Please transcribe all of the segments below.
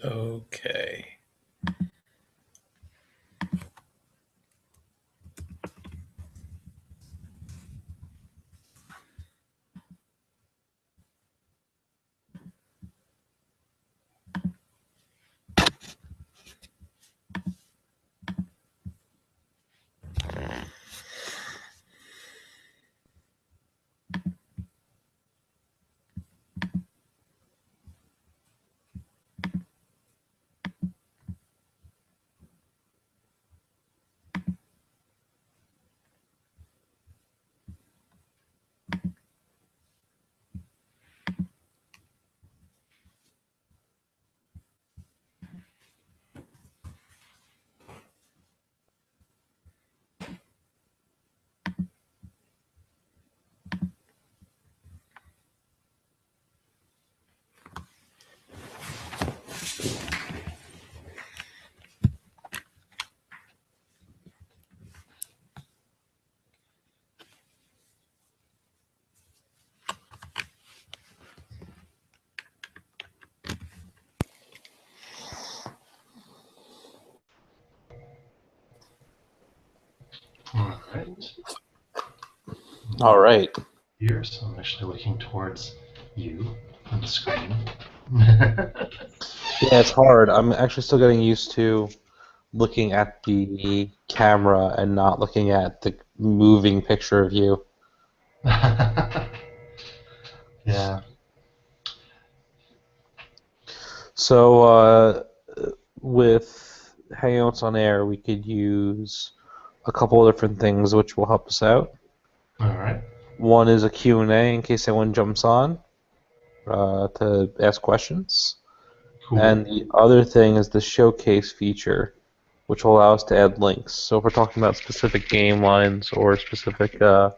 Okay. All right. All right. Here, so I'm actually looking towards you on the screen. Yeah, it's hard. I'm actually still getting used to looking at the camera and not looking at the moving picture of you. Yeah. So, with Hangouts on Air, we could use a couple of different things which will help us out. All right. One is a Q&A in case anyone jumps on to ask questions. Cool. And the other thing is the showcase feature, which will allow us to add links. So if we're talking about specific game lines or specific... Yeah.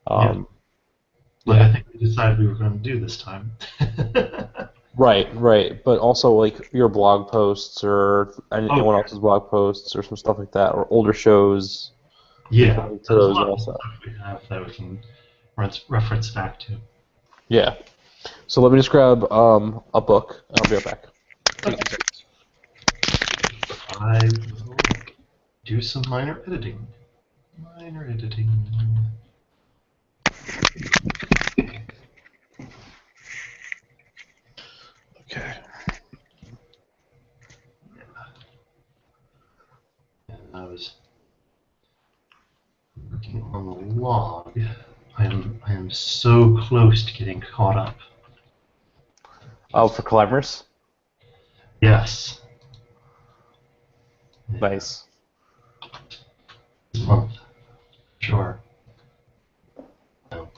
Like I yeah. think we decided we were going to do this time. Right. But also like your blog posts or anyone Okay. else's blog posts or some stuff like that, or older shows. We can Yeah. link to There's a those lot of also. stuff we have that we can reference back to. Yeah. So let me just grab a book, and I'll be right back. Okay. I will do some minor editing. Minor editing. Okay. And I was working on the log. I am so close to getting caught up. Oh, for climbers? Yes. Yeah. Nice. This month. Sure.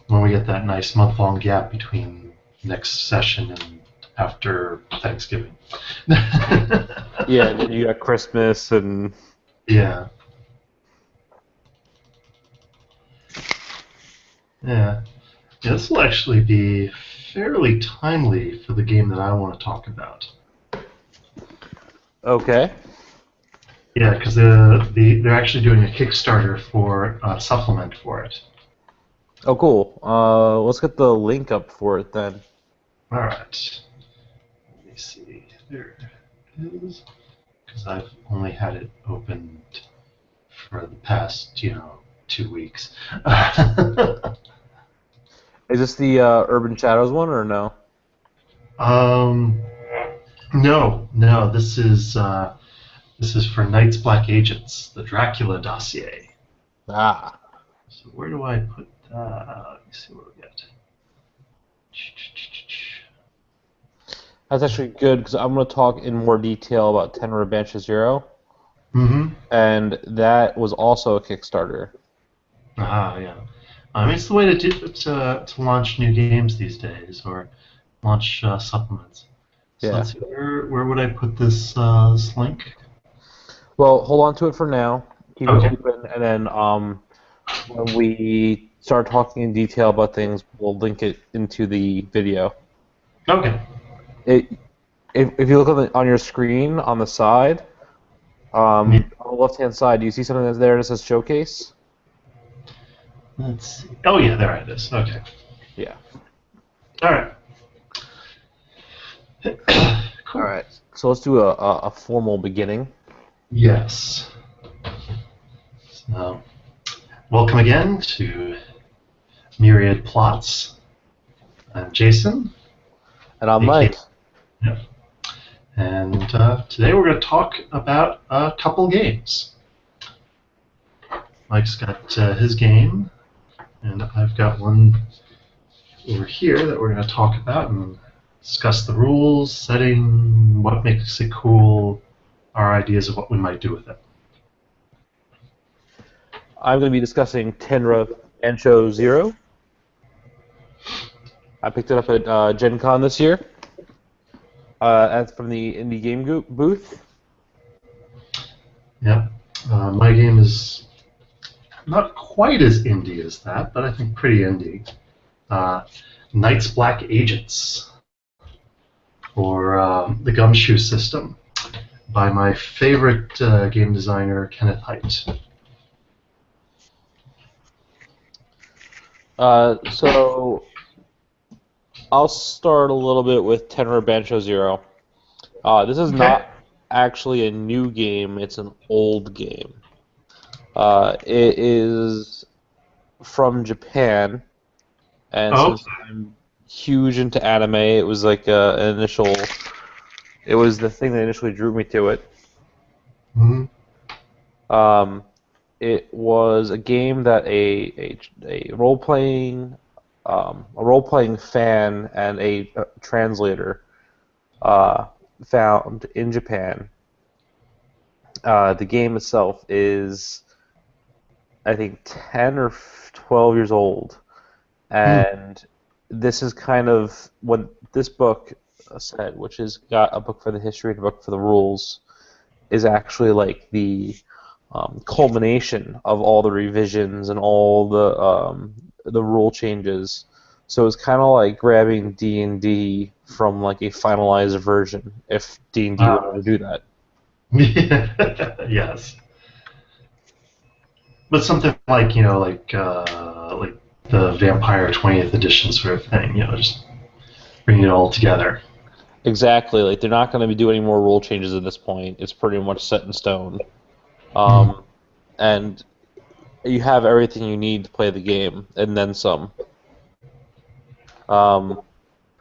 When we get that nice month-long gap between next session and after Thanksgiving. Yeah, and then you got Christmas and... Yeah. Yeah. This will actually be fairly timely for the game that I want to talk about. Okay. Yeah, because they're actually doing a Kickstarter for a supplement for it. Oh, cool. Let's get the link up for it then. All right. Let me see. There it is. Because I've only had it opened for the past, 2 weeks. Is this the Urban Shadows one or no? um, no. This is for Night's Black Agents, the Dracula dossier. Ah. So where do I put that? Let me see what we got. That's actually good because I'm going to talk in more detail about Tenor Banshee Zero. Mm-hmm. And that was also a Kickstarter. Yeah. It's the way to launch new games these days, or launch supplements. So Yeah. let's see, where would I put this link? Well, hold on to it for now. Keep it Okay. open, and then when we start talking in detail about things, we'll link it into the video. Okay. If you look on your screen on the side, Yeah. on the left-hand side, do you see something that's there that says Showcase? Let's see. Oh yeah, there it is. Okay. Yeah. All right. All Cool. right. So let's do a formal beginning. Yes. So, welcome again to Myriad Plots. I'm Jason, And I'm aka. Mike. Yeah. And today we're going to talk about a couple games. Mike's got his game, and I've got one over here that we're going to talk about and discuss the rules, setting, what makes it cool, our ideas of what we might do with it. I'm going to be discussing Tenra Ancho Zero. I picked it up at Gen Con this year. That's from the indie game booth. Yeah. My game is not quite as indie as that, but I think pretty indie. Uh, Knights Black Agents, or the Gumshoe System, by my favorite game designer, Kenneth Hite. So I'll start a little bit with Tenra Bancho Zero. This is Okay. not actually a new game, it's an old game. It is from Japan, and Oh, since I'm huge into anime, it was like an initial. It was the thing that initially drew me to it. mm-hmm. Um, it was a game that a role playing fan and a translator uh, found in Japan. The game itself is, I think, 10 or 12 years old, Mm. and this is kind of what this book said, which has got a book for the history and a book for the rules, is actually like the culmination of all the revisions and all the rule changes. So it's kind of like grabbing D&D from like a finalized version, if D&D would Wow. ever do that. Yes, but something like like the Vampire 20th edition sort of thing. Just bring it all together. Exactly. Like they're not going to be doing any more rule changes at this point. It's pretty much set in stone. Mm. Um, and you have everything you need to play the game, and then some. Um,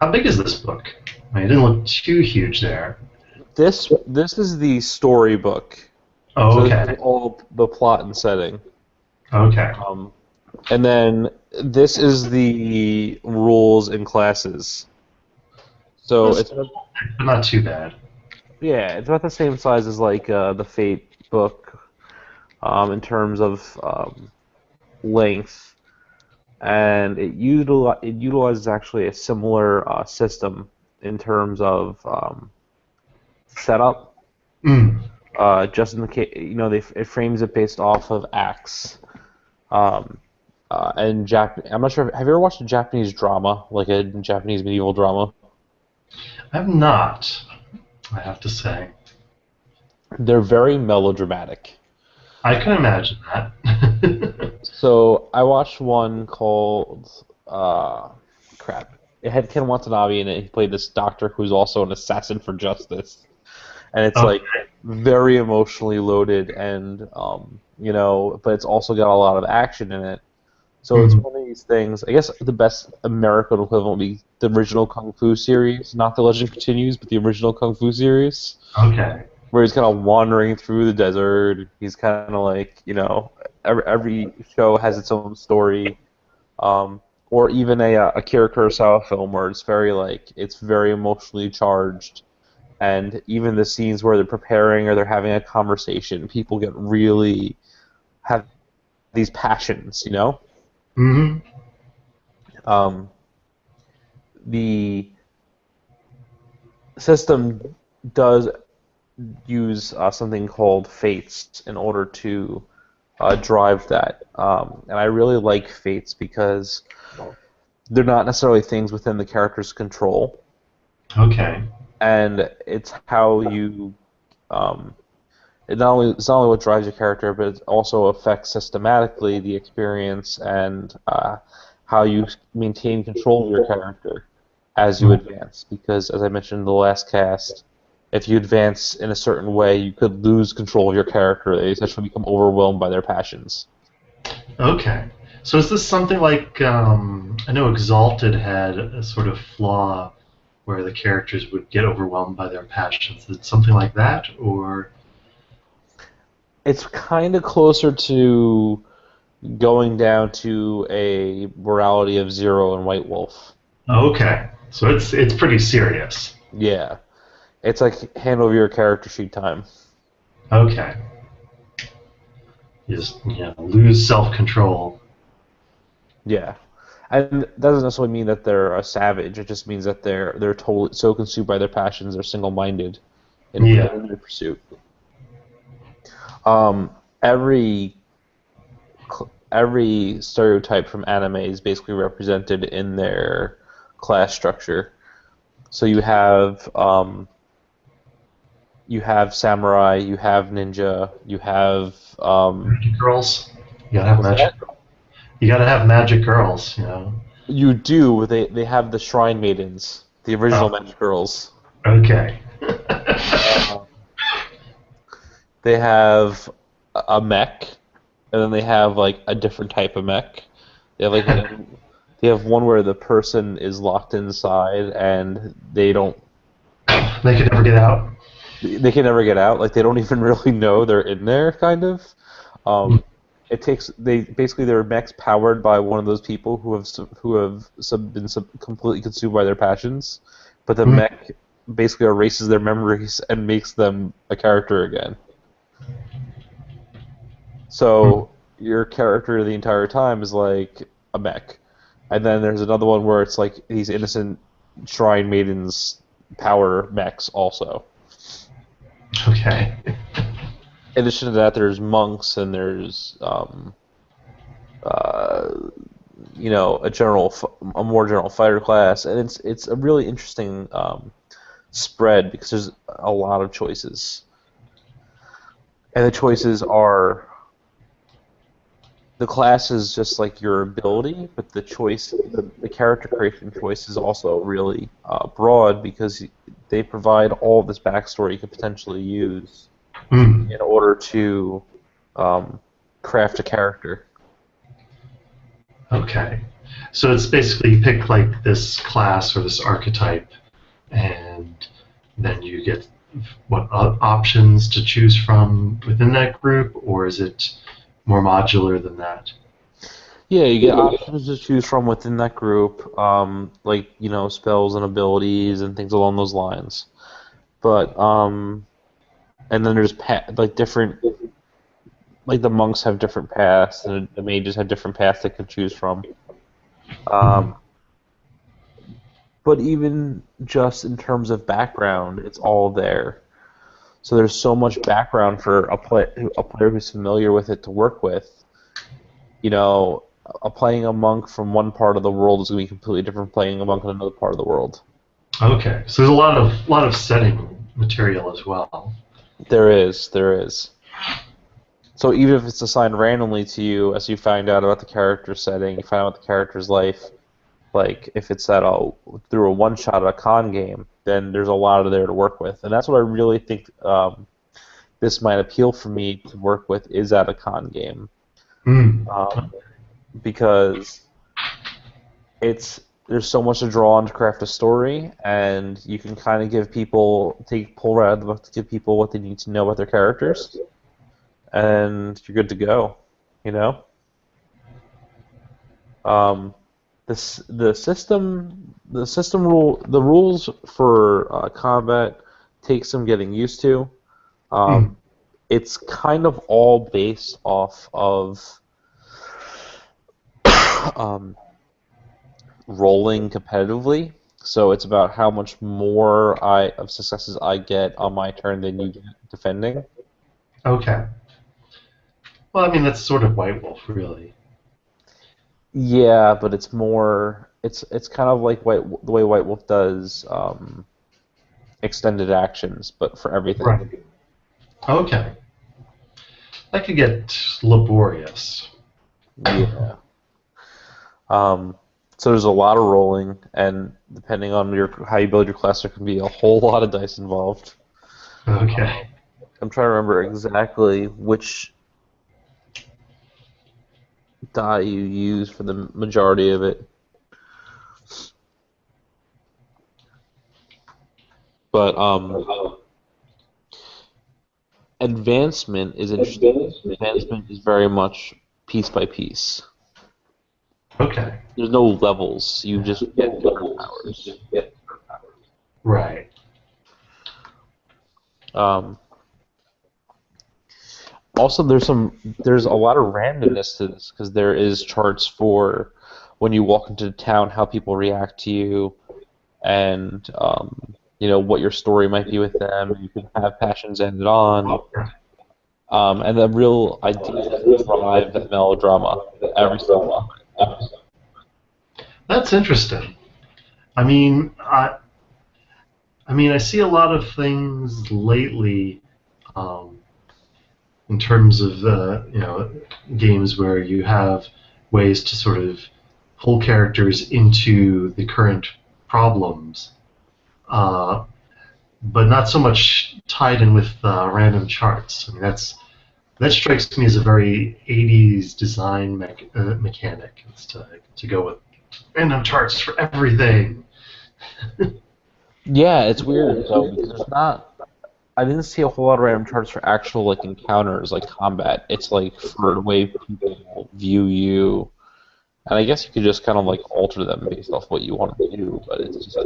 How big is this book? I mean, it didn't look too huge there. this is the storybook. Oh, So this is okay. all the plot and setting. Okay. Um, and then this is the rules and classes. So That's it's not too bad. yeah, it's about the same size as like the Fate book in terms of length, and it utilizes actually a similar system in terms of setup. Mm. Just in the case, it frames it based off of acts. Um, and I'm not sure. Have you ever watched a Japanese drama, like a Japanese medieval drama? I have not, I have to say. They're very melodramatic. I can imagine that. So I watched one called crap. It had Ken Watanabe in it. He played this doctor who's also an assassin for justice, and it's Okay. like very emotionally loaded, and but it's also got a lot of action in it. So it's Mhm. one of these things. I guess the best American equivalent would be the original Kung Fu series, not the Legend Continues, but the original Kung Fu series, Okay. where he's kind of wandering through the desert. He's kind of like, every show has its own story, or even a Akira Kurosawa film where it's very emotionally charged, and even the scenes where they're preparing or they're having a conversation, people get really have these passions. Hmm. Um, the system does use something called fates in order to drive that. And I really like fates because they're not necessarily things within the character's control, Okay. and it's how you. It's not only what drives your character, but it also affects systematically the experience and how you maintain control of your character as you Mm. advance. Because, as I mentioned in the last cast, if you advance in a certain way, you could lose control of your character. They essentially become overwhelmed by their passions. Okay. So is this something like I know Exalted had a sort of flaw where the characters would get overwhelmed by their passions? Is it something like that, or It's kind of closer to going down to a morality of zero in White Wolf. okay? So it's pretty serious. Yeah, it's like hand over your character sheet time. Okay. You just lose self control. Yeah, and that doesn't necessarily mean that they're a savage. It just means that they're totally so consumed by their passions, they're single-minded Yeah. in their pursuit. Um, every every stereotype from anime is basically represented in their class structure. So you have samurai, you have ninja, you have Magic girls. You gotta have what's magic. that? You gotta have magic girls. You know. You do. They have the shrine maidens, the original Oh, magic girls. okay. Uh, they have a mech, and then they have like a different type of mech. They have they have one where the person is locked inside and They could never get out. they can never get out. Like they don't even really know they're in there, kind of. Hmm. Um, it takes they basically their mech's powered by one of those people who have completely consumed by their passions, but the Hmm. mech basically erases their memories and makes them a character again. Hmm. So your character the entire time is like a mech, and then there's another one where it's like these innocent shrine maidens power mechs also. Okay. In addition to that, there's monks and there's uh, a more general fighter class, and it's a really interesting spread because there's a lot of choices, and the choices are the class is just like your ability, but the character creation choice is also really broad because they provide all this backstory you could potentially use Hmm. in order to um, craft a character. Okay. So it's basically you pick like this class or this archetype, and then you get what options to choose from within that group, or is it more modular than that? Yeah, you get options to choose from within that group, like spells and abilities and things along those lines. But and then there's like different, like the monks have different paths, and the mages have different paths they can choose from. Hmm. Um, but even just in terms of background, it's all there. So there's so much background for a player who's familiar with it to work with. You know, playing a monk from one part of the world is going to be completely different from playing a monk in another part of the world. Okay. So there's a lot of setting material as well. There is. So even if it's assigned randomly to you, as you find out about the character's setting, you find out about the character's life. Like if it's through a one shot at a con game, then there's a lot of there to work with, and that's what I really think this might appeal for me to work with is at a con game, Hmm. um, because it's there's so much to draw on to craft a story, and you can kind of pull right out of the book to give people what they need to know about their characters, and you're good to go. You know, um, the rules for combat take some getting used to. Hmm. Um, it's kind of all based off of um, rolling competitively. So it's about how much more of successes I get on my turn than you get defending. Okay. Well, I mean that's sort of White Wolf, really. Yeah, but it's more. It's kind of like the way White Wolf does extended actions, but for everything. Right. Okay. That could get laborious. Yeah. Um, so there's a lot of rolling, and depending on how you build your class, there can be a whole lot of dice involved. Okay. I'm trying to remember exactly which dye you use for the majority of it. But advancement is interesting. Advancement is very much piece by piece. Okay. There's no levels. You just get different powers. Right. Um, Also, there's a lot of randomness to this because there is charts for when you walk into town, how people react to you, and what your story might be with them. You can have passions ended on, and the real idea is to drive that melodrama every single time. That's interesting. I mean, I see a lot of things lately, um, in terms of games where you have ways to sort of pull characters into the current problems, uh, but not so much tied in with random charts. I mean, that strikes me as a very '80s design mechanic. It's to go with random charts for everything. Yeah, it's weird though because there's not. I didn't see a whole lot of random charts for actual like encounters, like combat. It's like for the way people view you. And I guess you could just kind of like alter them based off what you want to do, but it's just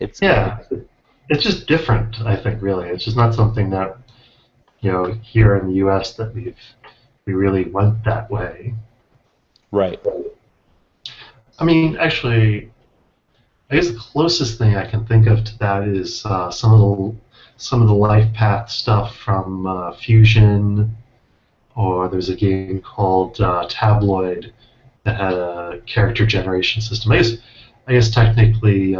it's Yeah, it's just different. I think really, it's just not something that here in the U.S. that we really went that way. right. I mean, actually, I guess the closest thing I can think of to that is some of the life path stuff from Fusion, or there's a game called Tabloid that had a character generation system. I guess technically,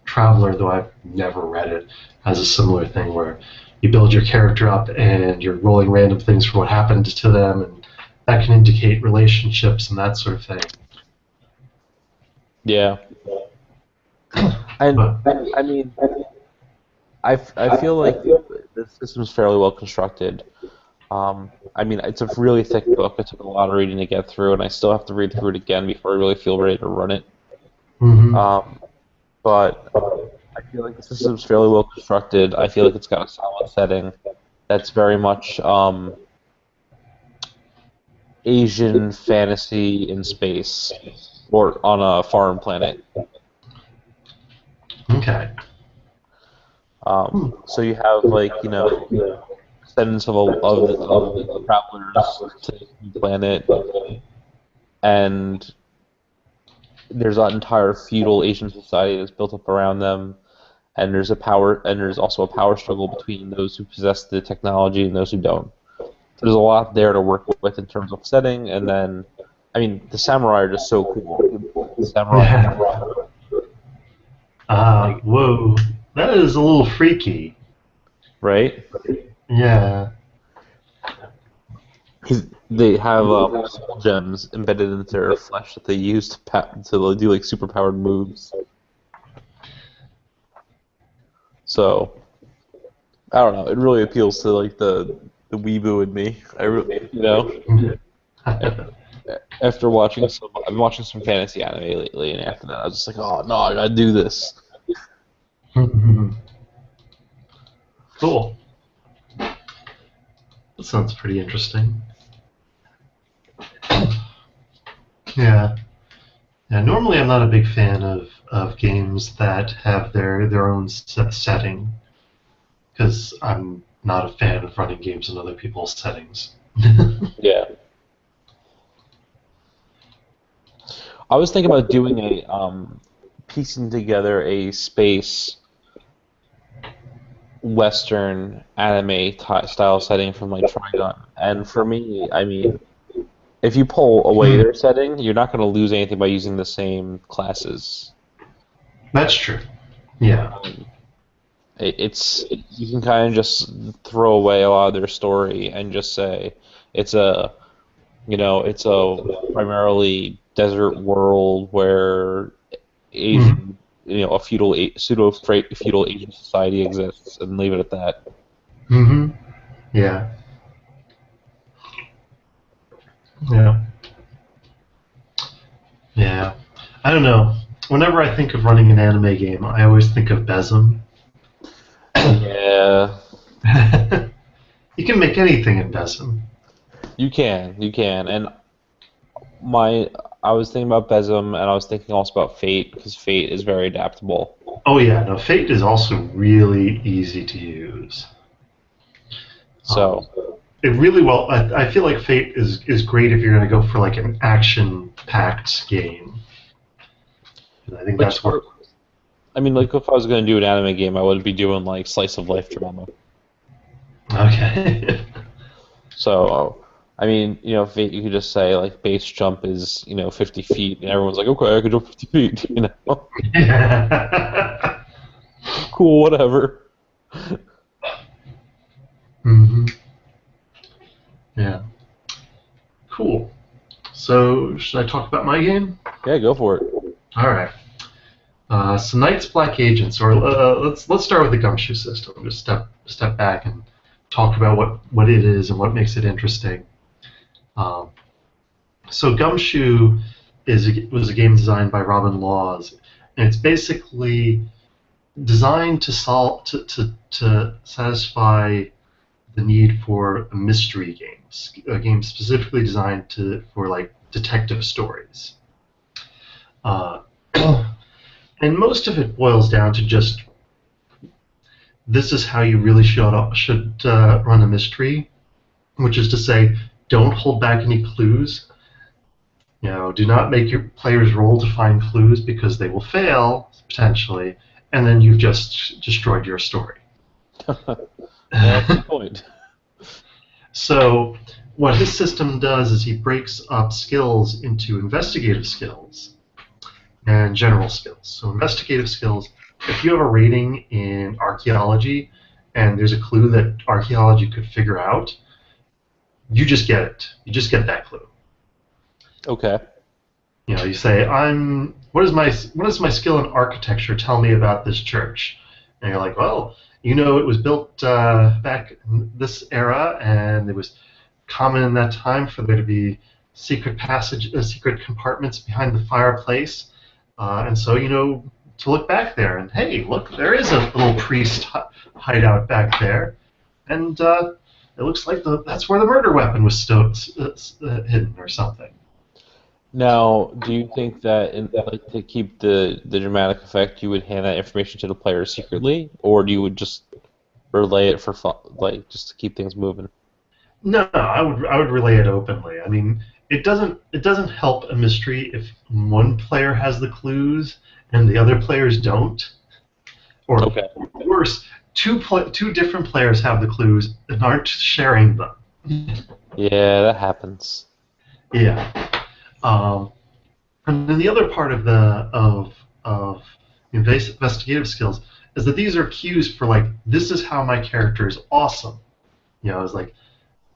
Traveler, though I've never read it, has a similar thing where you build your character up and you're rolling random things for what happened to them, and that can indicate relationships and that sort of thing. Yeah. And But I mean, I feel like the system's fairly well constructed. I mean, it's a really thick book. It took a lot of reading to get through, and I still have to read through it again before I really feel ready to run it. hmm Um, but I feel like the system's fairly well constructed. I feel like it's got a solid setting that's very much Asian fantasy in space or on a foreign planet. okay. Hmm. So you have like descendants of travelers to this new planet, and there's an entire feudal Asian society that's built up around them, and there's also a power struggle between those who possess the technology and those who don't. So there's a lot there to work with in terms of setting, and then, I mean, the samurai are just so cool. The samurai, Yeah. like, Whoa. That is a little freaky. right? Yeah. 'Cause they have soul gems embedded into their flesh that they use to do like superpowered moves. So I don't know. It really appeals to like the weeboo in me. After watching I've been watching some fantasy anime lately, and after that, I was just like, oh no, I gotta do this. Cool. That sounds pretty interesting. Yeah. Yeah. Normally, I'm not a big fan of games that have their own setting because I'm not a fan of running games in other people's settings. Yeah. I was thinking about doing a piecing together a space Western anime style setting from like Trigun, and for me, I mean, if you pull away Hmm. their setting, you're not going to lose anything by using the same classes. That's true. Yeah. Um, you can kind of just throw away a lot of their story and just say it's it's a primarily desert world where Hmm. Asian a pseudo feudal Asian society exists, and leave it at that. Mm-hmm. Yeah. Yeah. Yeah. I don't know. Whenever I think of running an anime game, I always think of Besem. Yeah, You can make anything in Besem. you can, and my I was thinking about Besem, and I was thinking also about Fate because Fate is very adaptable. Oh yeah, no, Fate is also really easy to use. Um, So, it really well. I feel like Fate is great if you're going to go for like an action-packed game. And I think which that's where. I mean, like if I was going to do an anime game, I would be doing like slice of life drama. Okay. So, I mean, Fate, you could just say like base jump is 50 feet, and everyone's like, okay, I could jump 50 feet. Cool, whatever. hmm Yeah. Cool. So should I talk about my game? Yeah, go for it. All right. So Knights Black Agents, or let's start with the gumshoe system. Just step back and talk about what it is and what makes it interesting. Um, so Gumshoe was a game designed by Robin Laws, and it's basically designed to to satisfy the need for a mystery game, a game specifically designed for like detective stories. Uh, and most of it boils down to just this is how you really should run a mystery, which is to say, don't hold back any clues. Do not make your players roll to find clues because they will fail potentially, and then you've just destroyed your story. Yeah, that's a good point. So, what his system does is he breaks up skills into investigative skills and general skills. So, investigative skills, if you have a rating in archaeology and there's a clue that archaeology could figure out, you just get it. You just get that clue. Okay. You say, what does my skill in architecture tell me about this church? And you're like, well, it was built back in this era, and it was common in that time for there to be secret compartments behind the fireplace, and so to look back there, and hey, look, there is a little priest hideout back there, and it looks like that's where the murder weapon was hidden or something. Now, do you think that like to keep the dramatic effect, you would hand that information to the player secretly, or do you would just relay it for fun, like just to keep things moving? No, I would relay it openly. I mean, it doesn't help a mystery if one player has the clues and the other players don't, or Okay. worse, two different players have the clues and aren't sharing them. Yeah, that happens. Yeah. Um, and then the other part of investigative skills is that these are cues for like this is how my character is awesome. It's like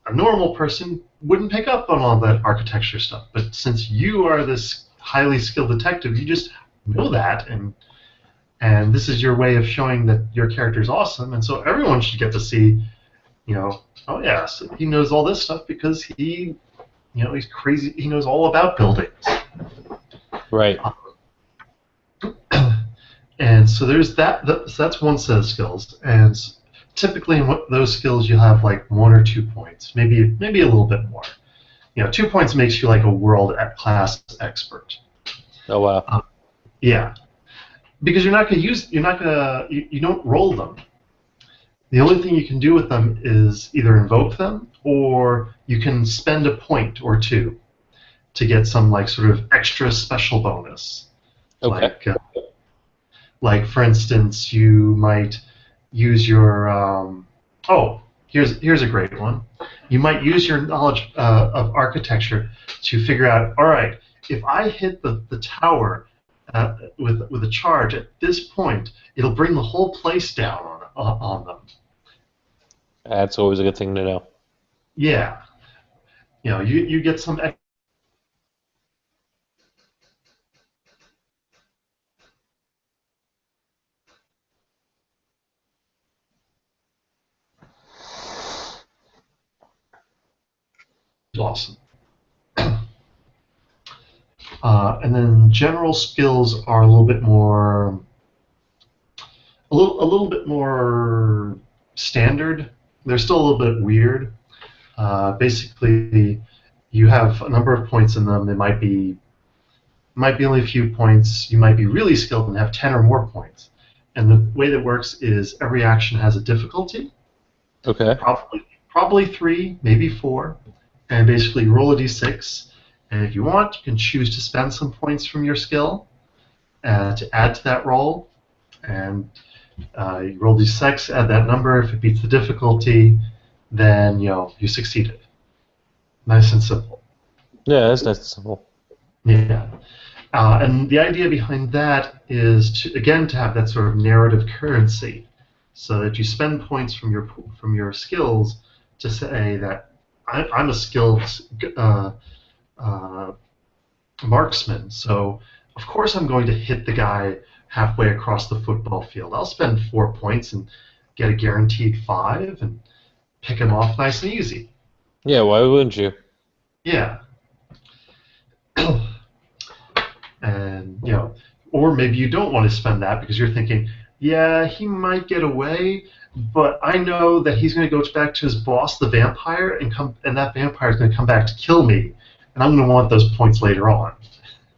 a normal person wouldn't pick up on all that architecture stuff, but since you are this highly skilled detective, you just know that, and this is your way of showing that your character is awesome, and so everyone should get to see, oh yeah, so he knows all this stuff because he's crazy. He knows all about buildings. Right. And so there's so that's one set of skills, and typically in those skills you have like 1 or 2 points, maybe a little bit more. 2 points makes you like a world class expert. Oh wow. Yeah, because you don't roll them. The only thing you can do with them is either invoke them or you can spend a point or two to get some like sort of extra special bonus. Okay. Like for instance, you might use your here's a great one. You might use your knowledge of architecture to figure out, all right, if I hit the tower with a charge at this point, it'll bring the whole place down on them. That's always a good thing to know. Yeah, you get some awesome. And then general skills are a little bit more standard. They're still a little bit weird. Basically, you have a number of points in them. They might be only a few points. You might be really skilled and have 10 or more points. And the way that works is every action has a difficulty, Okay. probably 3, maybe 4, and basically you roll a d6. And if you want, you can choose to spend some points from your skill to add to that roll. And you roll d6, add that number. If it beats the difficulty, then you succeeded. Nice and simple. Yeah, that's nice and simple. Yeah. And the idea behind that is to have that sort of narrative currency, so that you spend points from your skills to say that I'm a skilled marksman, so of course I'm going to hit the guy halfway across the football field. I'll spend 4 points and get a guaranteed 5 and pick him off nice and easy. Yeah, why wouldn't you? Yeah. And, or maybe you don't want to spend that because you're thinking, yeah, he might get away, but I know that he's going to go back to his boss, the vampire, and that vampire is going to come back to kill me, and I'm going to want those points later on.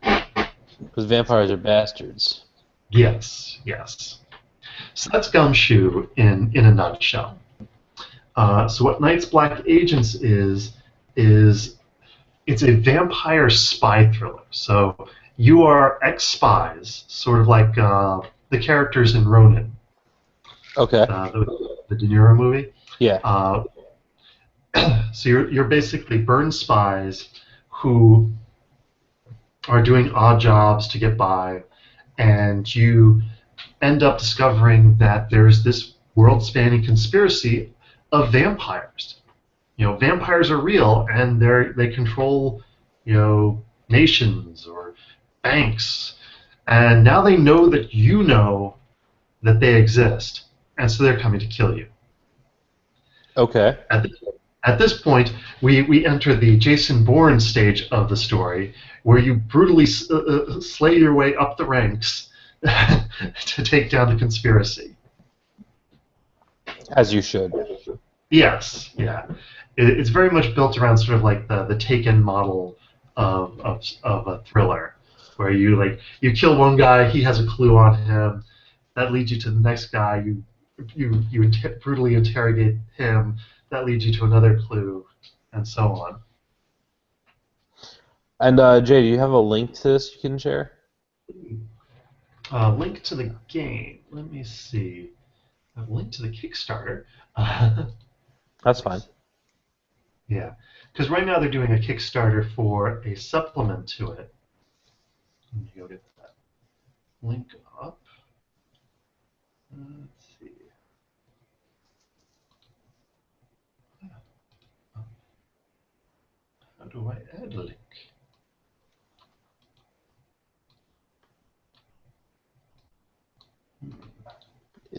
Because vampires are bastards. Yes. So that's Gumshoe in a nutshell. So what Night's Black Agents is it's a vampire spy thriller. So you are ex-spies, sort of like the characters in Ronin, Okay. the De Niro movie. Yeah. So you're basically burned spies who are doing odd jobs to get by, and you end up discovering that there's this world-spanning conspiracy of vampires. Vampires are real, and they control, nations or banks, and now they know that you know that they exist, and so they're coming to kill you. Okay. At this point, we enter the Jason Bourne stage of the story, where you brutally slay your way up the ranks to take down the conspiracy. As you should. Yes, yeah. It's very much built around sort of like the Taken model of a thriller, where you kill one guy, he has a clue on him, that leads you to the next guy, you brutally interrogate him, that leads you to another clue, and so on. And Jay, do you have a link to this you can share? Link to the game. Let me see. I have a link to the Kickstarter. That's fine. Yeah, because right now they're doing a Kickstarter for a supplement to it. Let me go get that link up. Let's see. How do I add a link?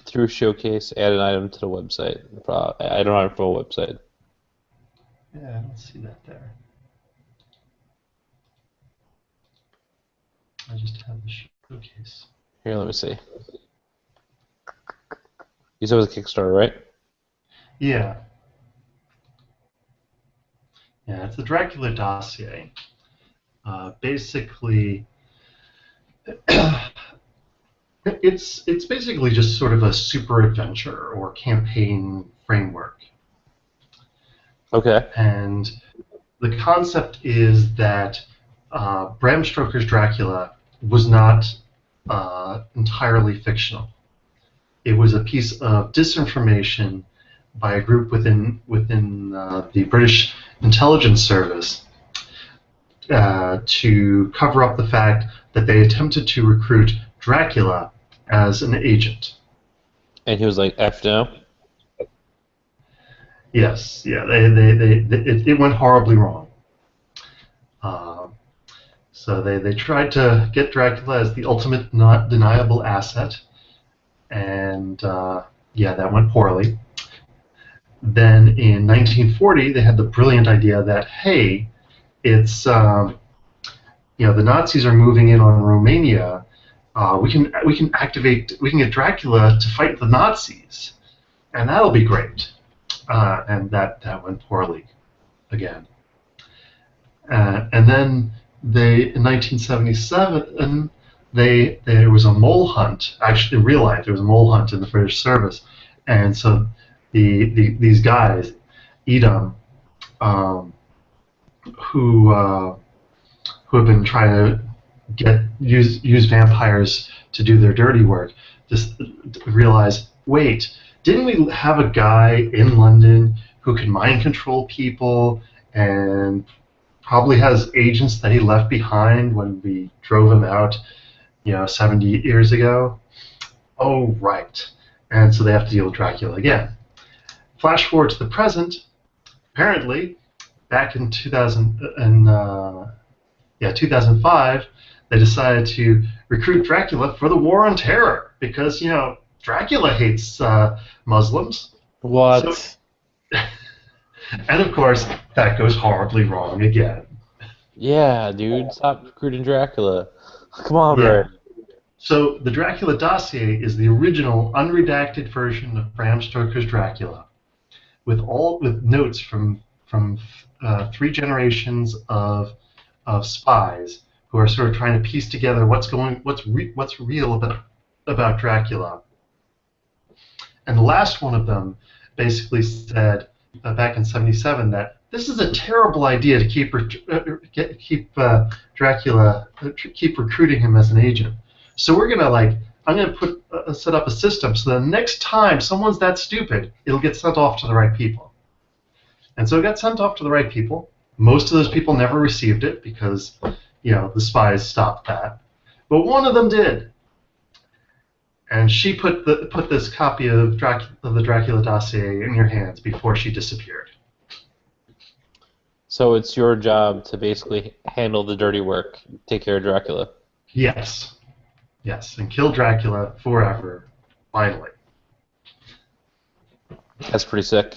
Through Showcase, add an item to the website. Add an item for a website. Yeah, I don't see that there. I just have the showcase. Here, let me see. You said it was a Kickstarter, right? Yeah. Yeah, it's the Dracula dossier. Basically, it's basically just sort of a super adventure or campaign framework. Okay. And the concept is that Bram Stoker's Dracula was not entirely fictional. It was a piece of disinformation by a group within the British intelligence service to cover up the fact that they attempted to recruit Dracula as an agent. And he was like, F no? Yes, yeah, it went horribly wrong. So they tried to get Dracula as the ultimate not deniable asset, and yeah, that went poorly. then in 1940, they had the brilliant idea that, hey, it's the Nazis are moving in on Romania. We can get Dracula to fight the Nazis, and that'll be great. And that went poorly again. And then in 1977, there was a mole hunt. Actually, in real life, there was a mole hunt in the British service, and so these guys, Edom, um, who have been trying to use vampires to do their dirty work, just realize, wait, didn't we have a guy in London who could mind control people and probably has agents that he left behind when we drove him out, 70 years ago? Oh, right. And so they have to deal with Dracula again. Flash forward to the present. Apparently, back in 2005, they decided to recruit Dracula for the War on Terror because, Dracula hates Muslims. What? So, and of course, that goes horribly wrong again. Yeah, dude, stop recruiting Dracula. Come on, Yeah. Brad. So the Dracula dossier is the original unredacted version of Bram Stoker's Dracula, with notes from 3 generations of spies who are sort of trying to piece together what's real about Dracula. And the last one of them basically said back in '77 that this is a terrible idea to keep Dracula, keep recruiting him as an agent. So I'm gonna set up a system so the next time someone's that stupid, it'll get sent off to the right people. And so it got sent off to the right people. Most of those people never received it because, the spies stopped that. But one of them did. And she put this copy of the Dracula dossier in your hands before she disappeared. So it's your job to basically handle the dirty work, take care of Dracula. Yes. Yes, and kill Dracula forever, finally. That's pretty sick.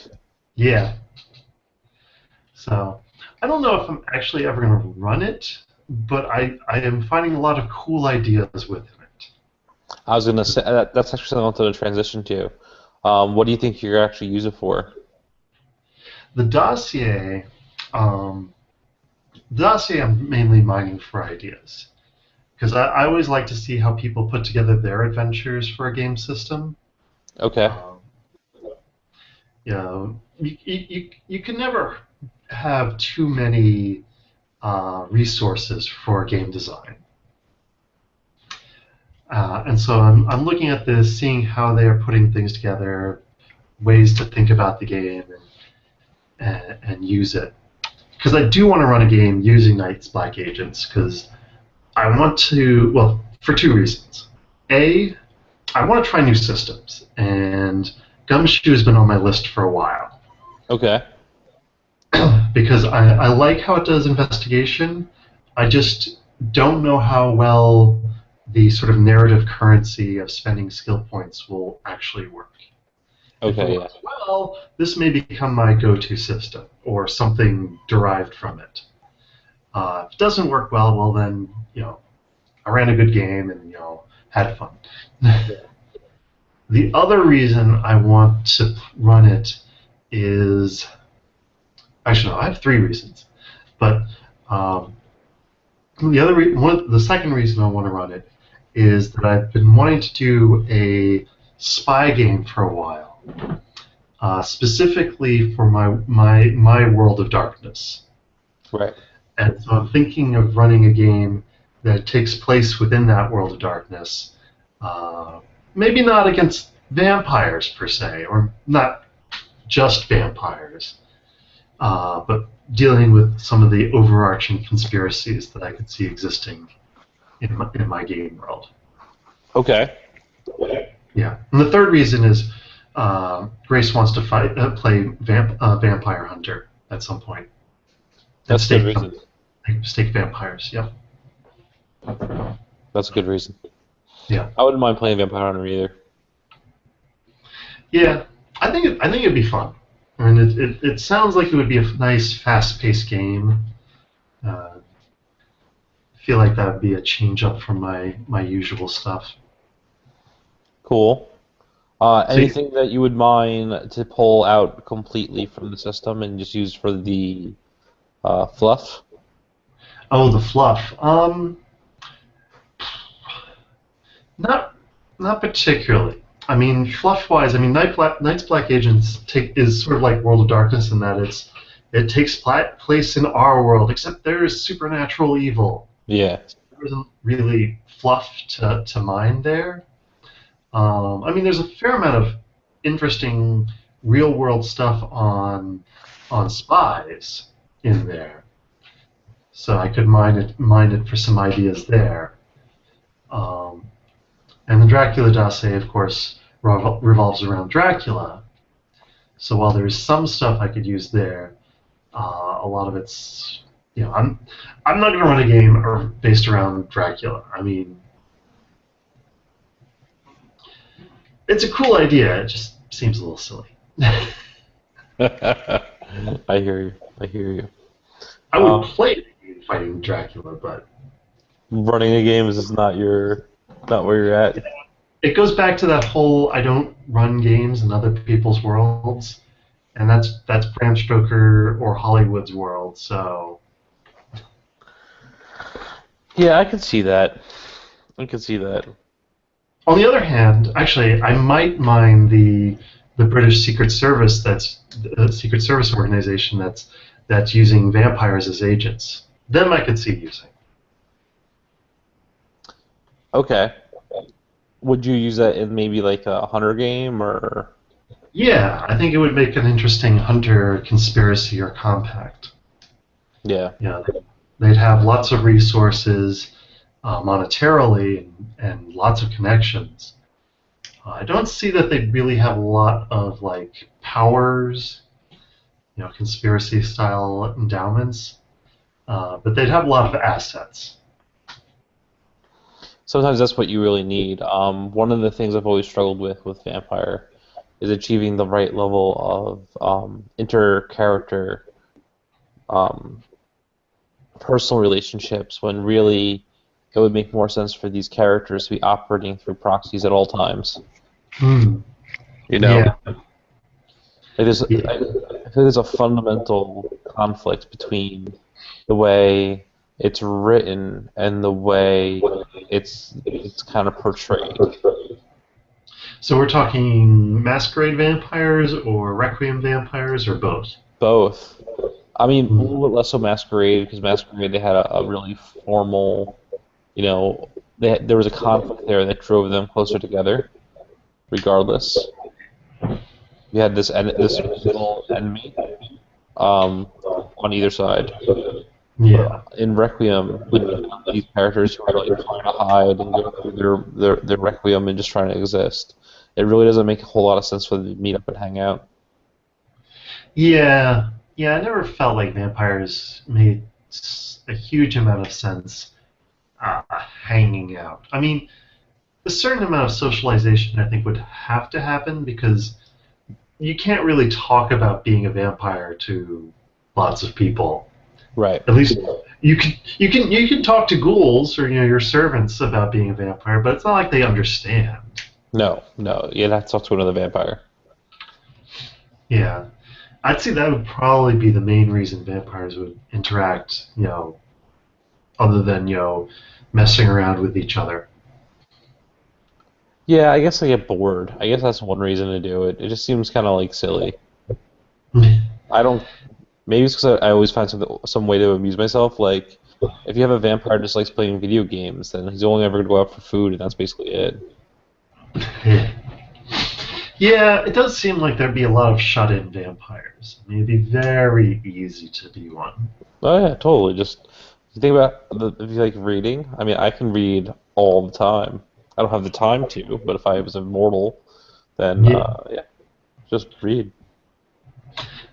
Yeah. So, I don't know if I'm actually ever going to run it, but I am finding a lot of cool ideas within it. I was going to say, that's actually something I wanted to transition to. What do you think you're actually use it for? The dossier I'm mainly mining for ideas. Because I always like to see how people put together their adventures for a game system. Okay. You can never have too many resources for game design. And so I'm looking at this, seeing how they are putting things together, ways to think about the game and use it. Because I do want to run a game using Night's Black Agents, because I want to, well, for 2 reasons. A, I want to try new systems, and Gumshoe has been on my list for a while. Okay. Because I like how it does investigation. I just don't know how well the sort of narrative currency of spending skill points will actually work. Okay, if it works well, this may become my go-to system, or something derived from it. If it doesn't work well, then, I ran a good game and, had fun. The other reason I want to run it is, actually, no, I have 3 reasons. But the second reason I want to run it is that I've been wanting to do a spy game for a while, specifically for my World of Darkness. Right. And so I'm thinking of running a game that takes place within that World of Darkness. Maybe not against vampires per se, or not just vampires, but dealing with some of the overarching conspiracies that I could see existing in my game world. Okay. Yeah. And the third reason is Grace wants to play Vampire Hunter at some point. That's a good reason. Stake vampires, yep. That's a good reason. Yeah. I wouldn't mind playing Vampire Hunter either. Yeah, I think it'd be fun. And it sounds like it would be a nice, fast-paced game. I feel like that would be a change up from my usual stuff. Cool. So, Anything that you would mind to pull out completely from the system and just use for the fluff? oh, the fluff. Not not particularly. I mean, fluff-wise, I mean, Night's Black Agents is sort of like World of Darkness in that it takes place in our world, except there is supernatural evil. Yeah. There isn't really fluff to mine there. I mean, there's a fair amount of interesting real-world stuff on spies in there, so I could mine it for some ideas there. Um, And the Dracula dossier, of course, revolves around Dracula. So while there's some stuff I could use there, a lot of it's, I'm not going to run a game based around Dracula. I mean, it's a cool idea. It just seems a little silly. I hear you. I hear you. I would Um, play the game fighting Dracula, but Running a game is just not where you're at. it goes back to that whole I don't run games in other people's worlds, and that's Bram Stoker or Hollywood's world. So Yeah, I can see that. I can see that. on the other hand, actually, I might mind the British Secret Service that's the Secret Service organization that's using vampires as agents. Them I could see using. Okay. Would you use that in maybe like a hunter game or? Yeah, I think it would make an interesting hunter conspiracy or compact. Yeah. Yeah, they'd have lots of resources monetarily and lots of connections. I don't see that they'd really have a lot of like powers, conspiracy style endowments, but they'd have a lot of assets. Sometimes that's what you really need. One of the things I've always struggled with Vampire is achieving the right level of inter-character um, personal relationships when really it would make more sense for these characters to be operating through proxies at all times. Hmm. You know, Yeah. I feel there's a fundamental conflict between the way it's written and the way it's kind of portrayed. So we're talking masquerade vampires or requiem vampires or both. Both. I mean, a Hmm. little bit less so Masquerade because Masquerade they had a really formal, you know, there was a conflict there that drove them closer together, regardless. You had this little enemy um, on either side. Yeah. In Requiem, when you have these characters who are like trying to hide and go through their Requiem and just trying to exist, it really doesn't make a whole lot of sense for them to meet up and hang out. Yeah. Yeah. I never felt like vampires made a huge amount of sense hanging out. I mean, a certain amount of socialization I think would have to happen because you can't really talk about being a vampire to lots of people. Right. At least you can talk to ghouls or your servants about being a vampire, but it's not like they understand. No, no, you'd have to talk to another vampire. Yeah, I'd say that would probably be the main reason vampires would interact. Other than messing around with each other. Yeah, I guess I get bored. I guess that's one reason to do it. It just seems kind of like silly. I don't. Maybe it's because I always find some way to amuse myself. Like, if you have a vampire just likes playing video games, then he's only ever going to go out for food, and that's basically it. Yeah, it does seem like there'd be a lot of shut-in vampires. I mean, it'd be very easy to be one. Oh yeah, totally. Just think about if you like reading. I mean, I can read all the time. I don't have the time to, but if I was immortal, then Yeah, yeah, just read.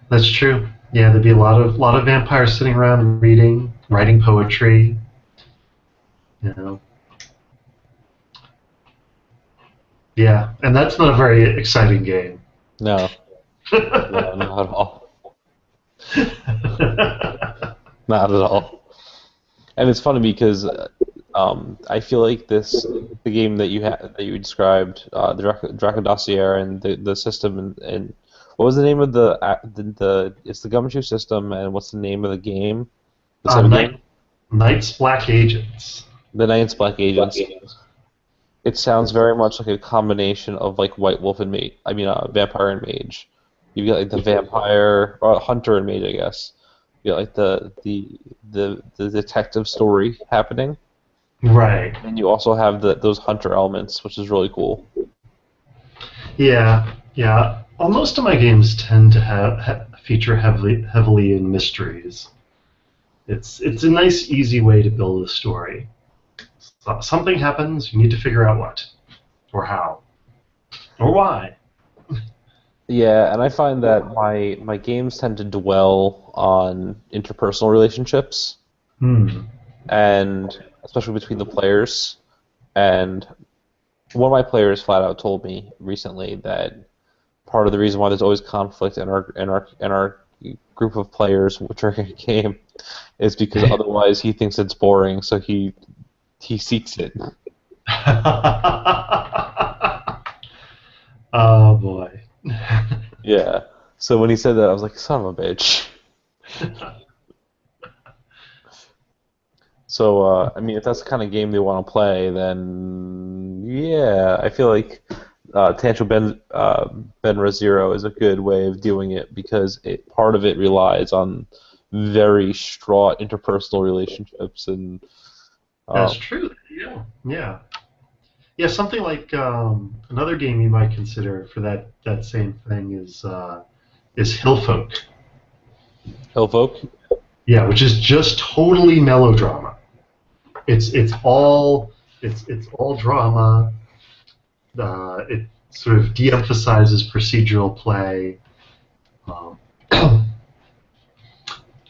that's true. Yeah, there'd be a lot of vampires sitting around reading, writing poetry. You know. Yeah, and that's not a very exciting game. No. No, not at all. Not at all. And it's funny because I feel like the game that that you described, the Draco Dossier and the system and what was the name of the it's the Gumshoe system and what's the name of the game? The sub game? Knights Black Agents. The Night's Black Agents. It sounds very much like a combination of like White Wolf and Mage. I mean, Vampire and Mage. You get like the vampire or Hunter and Mage, I guess. You get like the detective story happening, Right. and you also have those Hunter elements, which is really cool. Yeah. Yeah. Well, most of my games tend to feature heavily in mysteries. It's a nice, easy way to build a story. So something happens, you need to figure out what, or how, or why. Yeah, and I find that my games tend to dwell on interpersonal relationships, Hmm. and especially between the players. And one of my players flat out told me recently that part of the reason why there's always conflict in our group of players which are in a game is because otherwise he thinks it's boring, so he seeks it. Oh boy. Yeah. So when he said that, I was like, son of a bitch. So I mean, if that's the kind of game they want to play, then yeah, I feel like Tancho Benra Zero is a good way of doing it because part of it relies on very straught interpersonal relationships and That's um, true. Yeah. Yeah. Yeah. Something like another game you might consider for that same thing is Hillfolk. Hillfolk. Yeah, which is just totally melodrama. It's all it's all drama. It sort of de-emphasizes procedural play, um,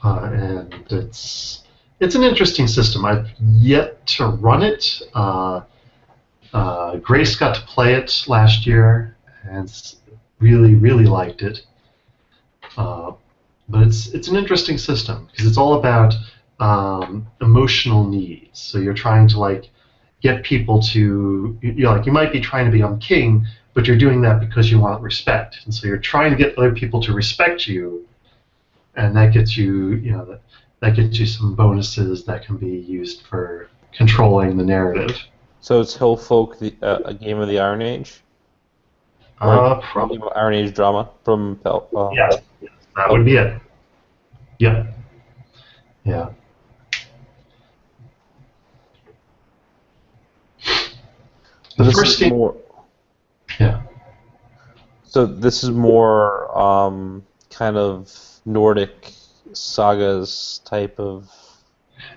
and it's an interesting system. I've yet to run it. Grace got to play it last year and really liked it. Uh, but it's an interesting system because it's all about emotional needs. So you're trying to like get people to you might be trying to become king, but you're doing that because you want respect, and so you're trying to get other people to respect you, and that gets that gets you some bonuses that can be used for controlling the narrative. So it's Hillfolk, a game of the Iron Age, or a Probably game of Iron Age drama from yes, that would be okay. it. Yeah, yeah. So The this is first game, more. yeah. So this is more kind of Nordic sagas type of.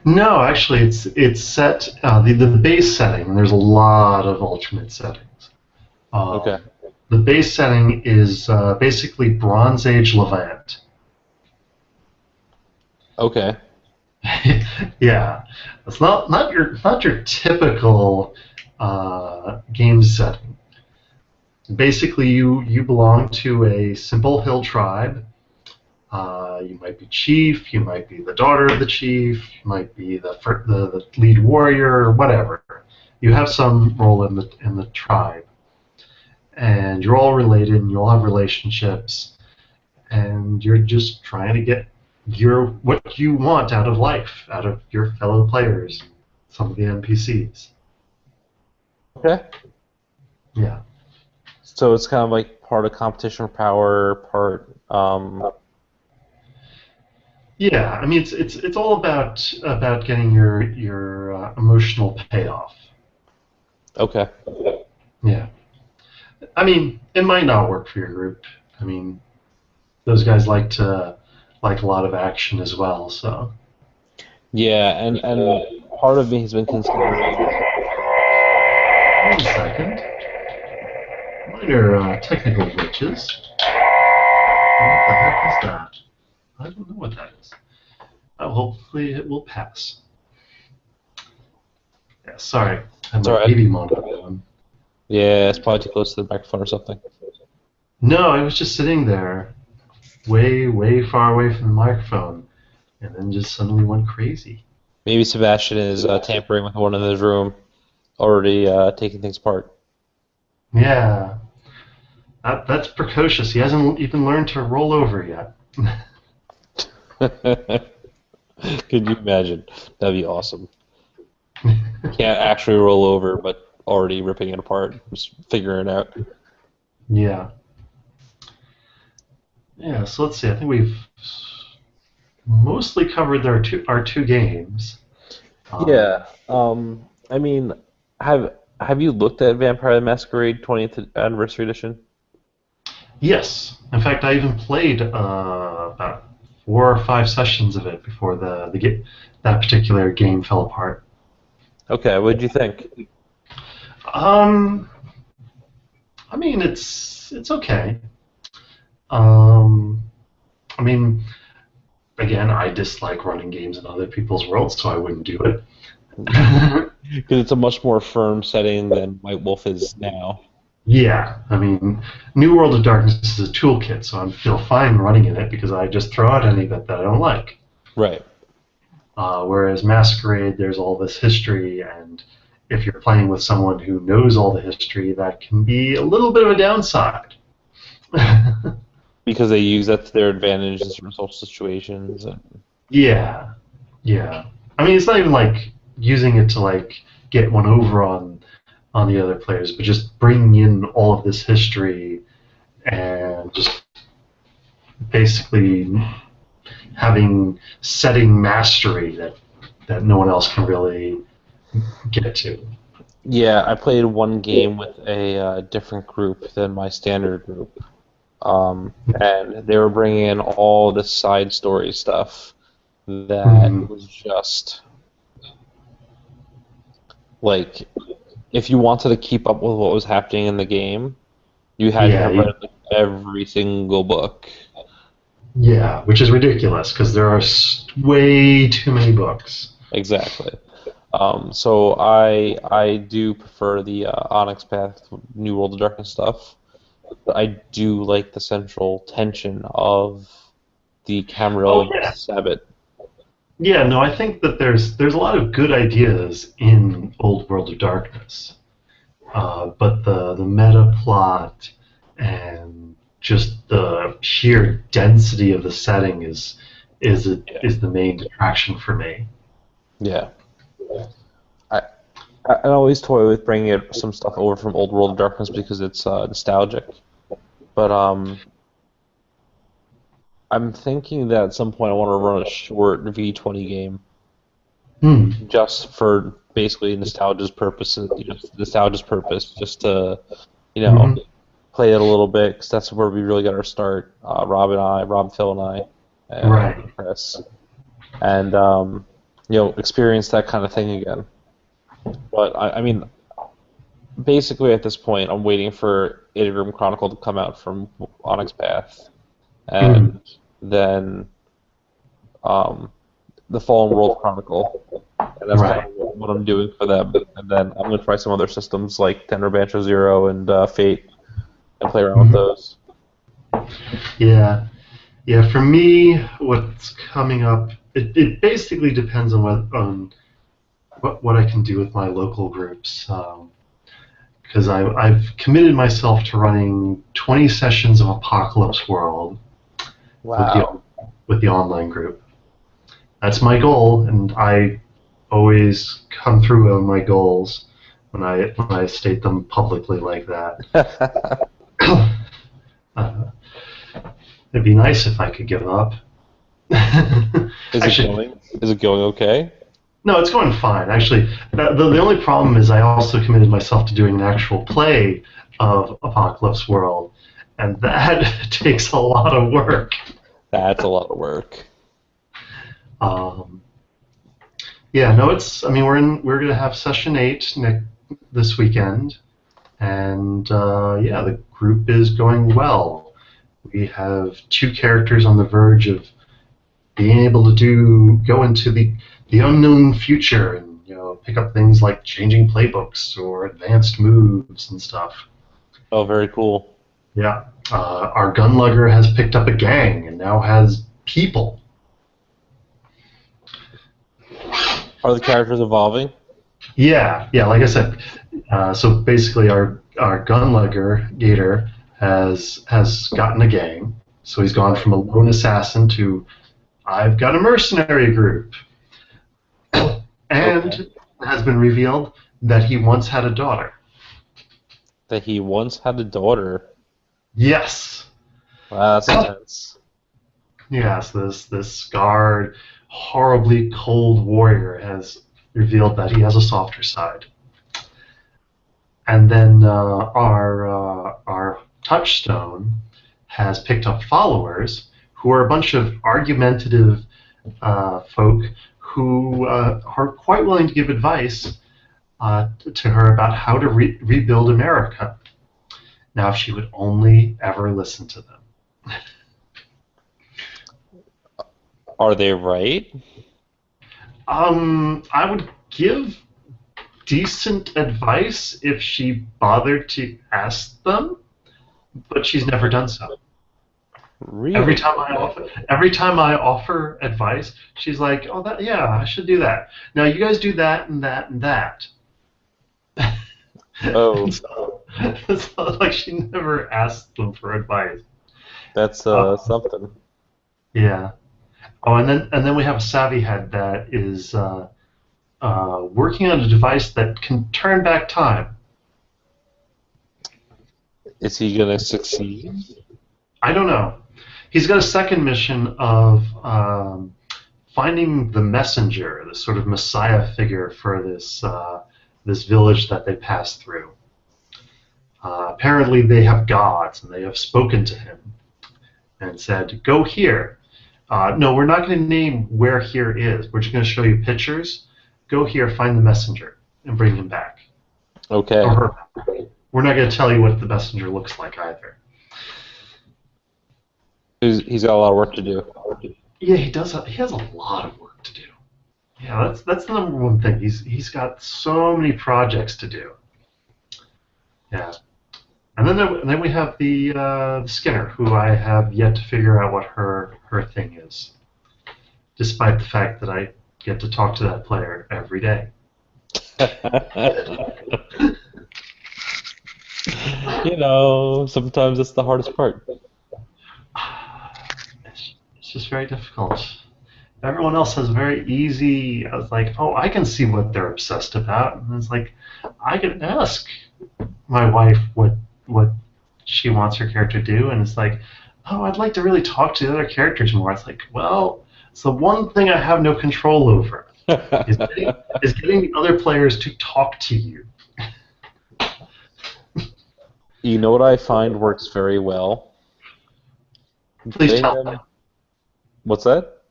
No, actually, it's set the base setting. And there's a lot of alternate settings. Okay. The base setting is basically Bronze Age Levant. Okay. Yeah, it's not your typical game setting. Basically, you belong to a simple hill tribe. You might be chief, you might be the daughter of the chief, you might be the lead warrior, or whatever. You have some role in the tribe, and you're all related, and you all have relationships, and you're just trying to get what you want out of life, out of your fellow players, some of the NPCs. Okay. Yeah. So it's kind of like part of competition for power, part. Yeah, I mean it's all about getting your emotional payoff. Okay. Yeah, I mean it might not work for your group. I mean those guys like a lot of action as well. So Yeah, and part of me has been considering. 1 second, minor technical glitches. What the heck is that? I don't know what that is. Hopefully it will pass. Yeah, sorry, I have It's my all right. baby monitor on. Yeah, it's probably too close to the microphone or something. No, I was just sitting there way, way far away from the microphone, and then just suddenly went crazy. Maybe Sebastian is tampering with one in his room, already taking things apart. Yeah, that's precocious. He hasn't even learned to roll over yet. Could you imagine? That'd be awesome. Can't actually roll over, but already ripping it apart, just figuring it out. Yeah. Yeah, so let's see. I think we've mostly covered our two games. Um, Yeah. I mean, have have you looked at Vampire the Masquerade 20th Anniversary Edition? yes, in fact, I even played about 4 or 5 sessions of it before that particular game fell apart. Okay, what did you think? Um, I mean, it's okay. Um, I mean, again, I dislike running games in other people's worlds, so I wouldn't do it. Because it's a much more firm setting than White Wolf is now. Yeah, I mean, New World of Darkness is a toolkit, so I feel fine running in it because I just throw out any bit that I don't like. Right. Whereas Masquerade, there's all this history, and if you're playing with someone who knows all the history, that can be a little bit of a downside. Because they use that to their advantage in certain social situations. Yeah, yeah. I mean, it's not even like using it to like get one over on the other players, but just bringing in all of this history and just basically having setting mastery that no one else can really get to. Yeah, I played one game with a different group than my standard group. And they were bringing in all this side story stuff that Mm, was just like if you wanted to keep up with what was happening in the game, you had to yeah, have read like, every single book. yeah, which is ridiculous because there are way too many books. Exactly. So I do prefer the Onyx Path, New World of Darkness stuff. But I do like the central tension of the Oh Camarilla yeah, Sabbat. yeah. No, I think that there's a lot of good ideas in Old World of Darkness, but the meta plot and just the sheer density of the setting Yeah. is the main attraction for me. Yeah. I I always toy with bringing some stuff over from Old World of Darkness because it's nostalgic. But I'm thinking that at some point I want to run a short V20 game Hmm. just for basically nostalgia's purpose, nostalgia's purpose, just to you know Hmm. play it a little bit because that's where we really got our start. Rob, Phil, and I, Right. and Chris, and experience that kind of thing again. But I mean, basically at this point, I'm waiting for Itagram Chronicle to come out from Onyx Path, Hmm. and then um, the Fallen World Chronicle, and that's kind Right. of what I'm doing for them. And then I'm going to try some other systems like Tenor Bancho Zero and Fate and play around with Hmm. those. Yeah. Yeah. For me, what's coming up, it basically depends on what I can do with my local groups. Because I've committed myself to running 20 sessions of Apocalypse World with the Wow. with the online group. That's my goal, and I always come through on my goals when I state them publicly like that. uh, it'd be nice if I could give up. Is it Actually, going? Is it going okay? no, it's going fine. Actually, the only problem is I also committed myself to doing an actual play of Apocalypse World, and that takes a lot of work. That's a lot of work. Um, yeah, no, it's. I mean, we're gonna have session 8 this weekend, and yeah, the group is going well. We have two characters on the verge of being able to go into the unknown future and pick up things like changing playbooks or advanced moves and stuff. Oh, very cool. Yeah. Our gunlugger has picked up a gang and now has people. Are the characters evolving? Yeah. Like I said, so basically, our gunlugger Gator has gotten a gang. So he's gone from a lone assassin to I've got a mercenary group, and Okay. it has been revealed that he once had a daughter. That he once had a daughter. Yes, Wow, that's intense. yes. This scarred, horribly cold warrior has revealed that he has a softer side. And then our touchstone has picked up followers who are a bunch of argumentative folk who are quite willing to give advice to her about how to rebuild America. Now, if she would only ever listen to them. Are they right? I would give decent advice if she bothered to ask them, but she's never done so. Really? Every time I offer advice, she's like, "Oh, that yeah, I should do that. Now you guys do that and that and that." Oh, So, like she never asked them for advice. that's Uh, something. yeah. Oh, and then we have a savvy head that is working on a device that can turn back time. Is he gonna succeed? I don't know. He's got a second mission of finding the messenger, the sort of messiah figure for this village that they pass through. Apparently, they have gods, and they have spoken to him and said, "Go here." No, we're not going to name where here is. We're just going to show you pictures. Go here, find the messenger, and bring him back. Okay. Or her. We're not going to tell you what the messenger looks like either. He's got a lot of work to do. Yeah, he does. He has a lot of work to do. Yeah, that's the number one thing. He's got so many projects to do. Yeah, and then we have the Skinner, who I have yet to figure out what her thing is, despite the fact that I get to talk to that player every day. Sometimes it's the hardest part. It's just very difficult. Everyone else has very easy. I was like, oh, I can see what they're obsessed about, and it's like, I can ask my wife what she wants her character to do, and it's like, oh, I'd like to really talk to the other characters more. It's like, well, it's the one thing I have no control over is getting the other players to talk to you. You know what I find works very well? Please Getting tell them. me. What's that?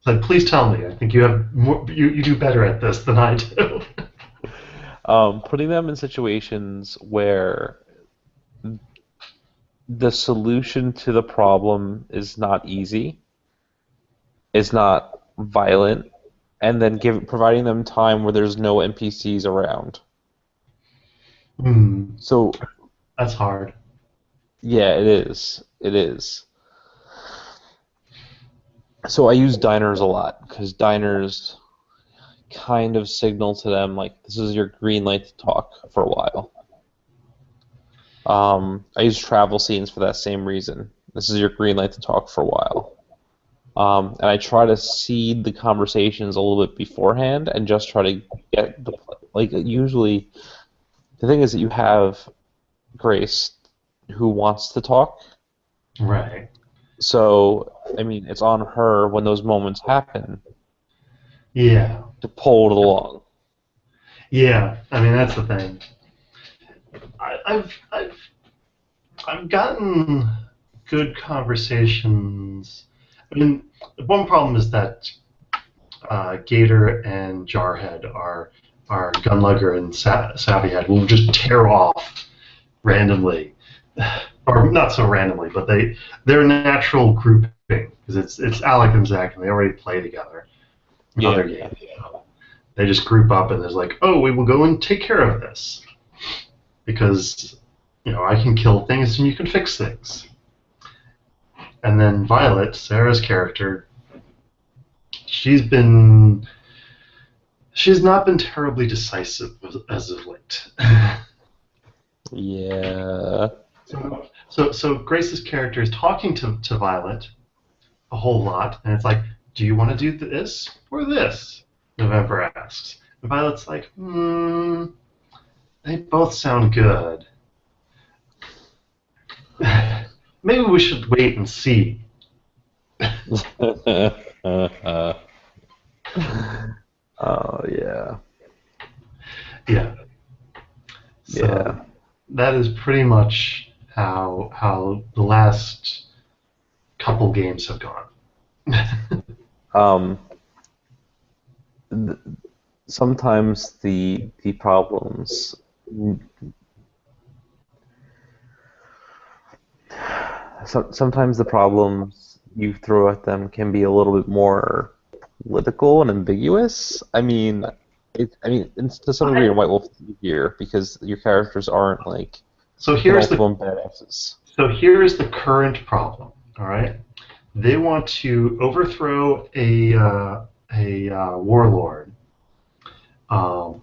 Like, please tell me. I think you have more, you do better at this than I do. Putting them in situations where the solution to the problem is not easy, is not violent, and then providing them time where there's no NPCs around. Hmm, So that's hard. yeah, it is. It is. So I use diners a lot because diners kind of signal to them like this is your green light to talk for a while. I use travel scenes for that same reason. This is your green light to talk for a while. And I try to seed the conversations a little bit beforehand and just try to get like usually the thing is that you have Grace who wants to talk. Right. So, I mean, it's on her when those moments happen Yeah. to pull it along. Yeah. I mean, that's the thing. I've gotten good conversations. I mean, the one problem is that Gator and Jarhead are Gunlugger and Savvyhead will just tear off randomly, or not so randomly, but they're a natural grouping because it's Alec and Zach and they already play together in Yeah. other games. They just group up and there's like, oh, we will go and take care of this because I can kill things and you can fix things. And then Violet, Sarah's character, she's been she's not been terribly decisive as of late. Yeah. So Grace's character is talking to Violet a whole lot, and it's like, do you want to do this or this? November asks. And Violet's like, they both sound good. Maybe we should wait and see. Oh yeah. Yeah. Yeah. So that is pretty much how the last couple games have gone. Um. th- Sometimes the problems. Sometimes the problems you throw at them can be a little bit more political and ambiguous. To some degree, in I, White Wolf here because your characters aren't like so here's the penultimate badasses. so here is the current problem. All right, they want to overthrow a warlord um,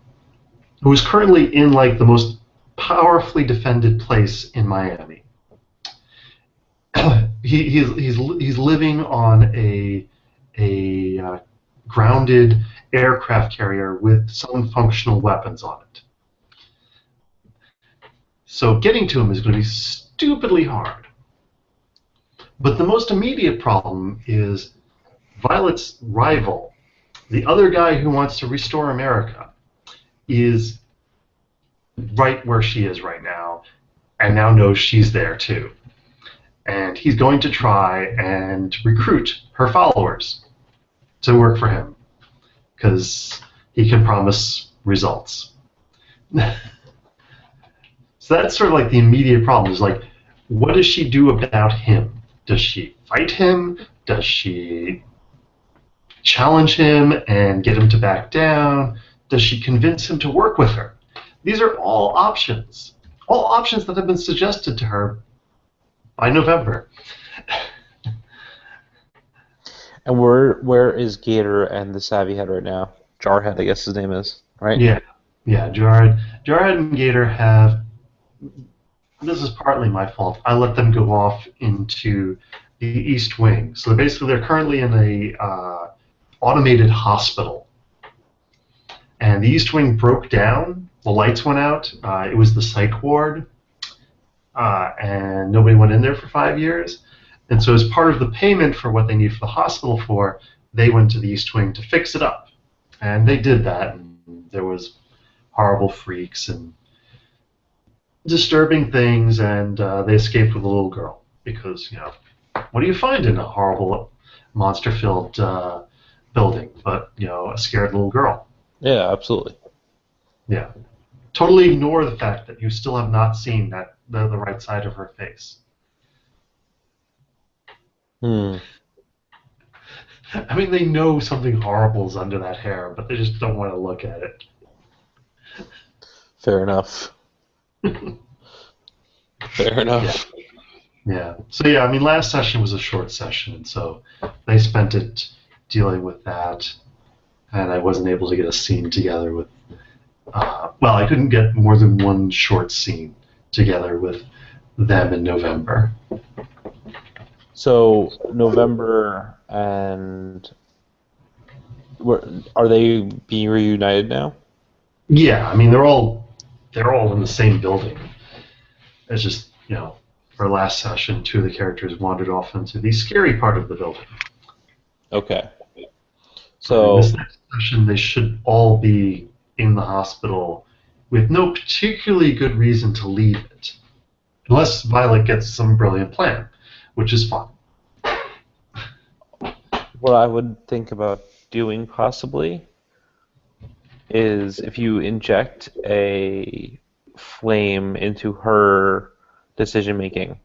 who is currently in like the most powerfully defended place in Miami. He's living on a grounded aircraft carrier with some functional weapons on it. So getting to him is going to be stupidly hard. But the most immediate problem is Violet's rival, the other guy who wants to restore America, is right where she is right now, and now knows she's there too. And he's going to try and recruit her followers to work for him because he can promise results. So that's sort of like the immediate problem is like, what does she do about him? Does she fight him? Does she challenge him and get him to back down? Does she convince him to work with her? These are all options that have been suggested to her by November. And where is Gator and the Savvy Head right now? Jarhead, I guess his name is, right? Yeah, yeah. Jared and Gator have. This is partly my fault. I let them go off into the East Wing. So basically, they're currently in a automated hospital, and the East Wing broke down. The lights went out. It was the psych ward, and nobody went in there for 5 years. And so, as part of the payment for what they need for the hospital for, they went to the East Wing to fix it up, and they did that. And there was horrible freaks and disturbing things, and they escaped with a little girl because what do you find in a horrible, monster-filled building? But a scared little girl. Yeah, absolutely. Yeah. Totally ignore the fact that you still have not seen that the right side of her face. Hmm. I mean, they know something horrible is under that hair, but they just don't want to look at it. Fair enough. Fair enough. Yeah. So yeah, I mean, last session was a short session, and so they spent it dealing with that, and I wasn't able to get a scene together with. Well, I couldn't get more than one short scene together with them in November. So November and are they being reunited now? Yeah, I mean they're all in the same building. It's just for last session, two of the characters wandered off into the scary part of the building. Okay. So in So this next session, they should all be in the hospital with no particularly good reason to leave it, unless Violet gets some brilliant plan, which is fun. what I would think about doing possibly is if you inject a flame into her decision making.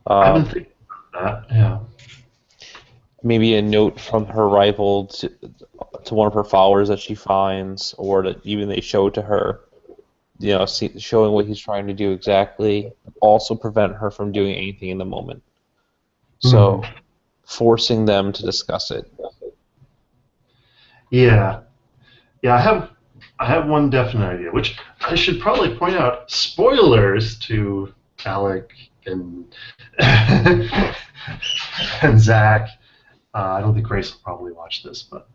I've been Um, thinking about that. Yeah. Maybe a note from her rival to one of her followers that she finds, or that even they show to her, showing what he's trying to do exactly, also prevent her from doing anything in the moment. Hmm. So forcing them to discuss it. Yeah, yeah. I have one definite idea, which I should probably point out. Spoilers to Alec and and Zach. I don't think Grace will probably watch this, but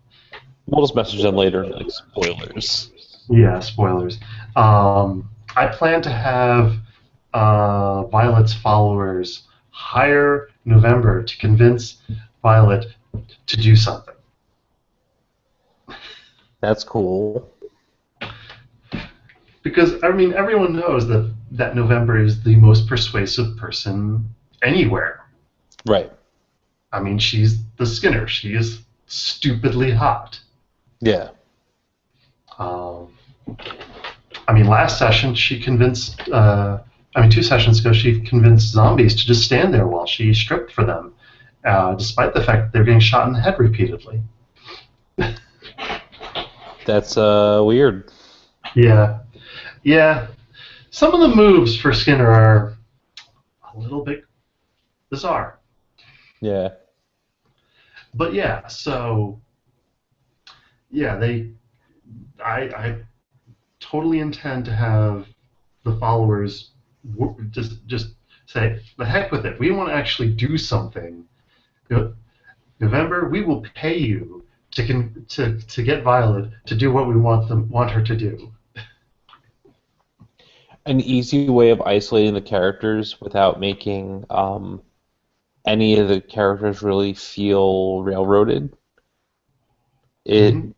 We'll just message them later, like spoilers. yeah, spoilers. I plan to have Violet's followers hire November to convince Violet to do something. That's cool. Because I mean, everyone knows that November is the most persuasive person anywhere. Right. I mean, she's the Skinner. She is stupidly hot. Yeah. Um, I mean, last session she convinced. I mean, 2 sessions ago she convinced zombies to just stand there while she stripped for them, despite the fact that they're getting shot in the head repeatedly. That's weird. Yeah, yeah. Some of the moves for Skinner are a little bit bizarre, Yeah. but yeah. So yeah, I totally intend to have the followers just say the heck with it. We want to actually do something. November, we will pay you to get Violet to do what we want her to do. An easy way of isolating the characters without making any of the characters really feel railroaded. It Mm-hmm.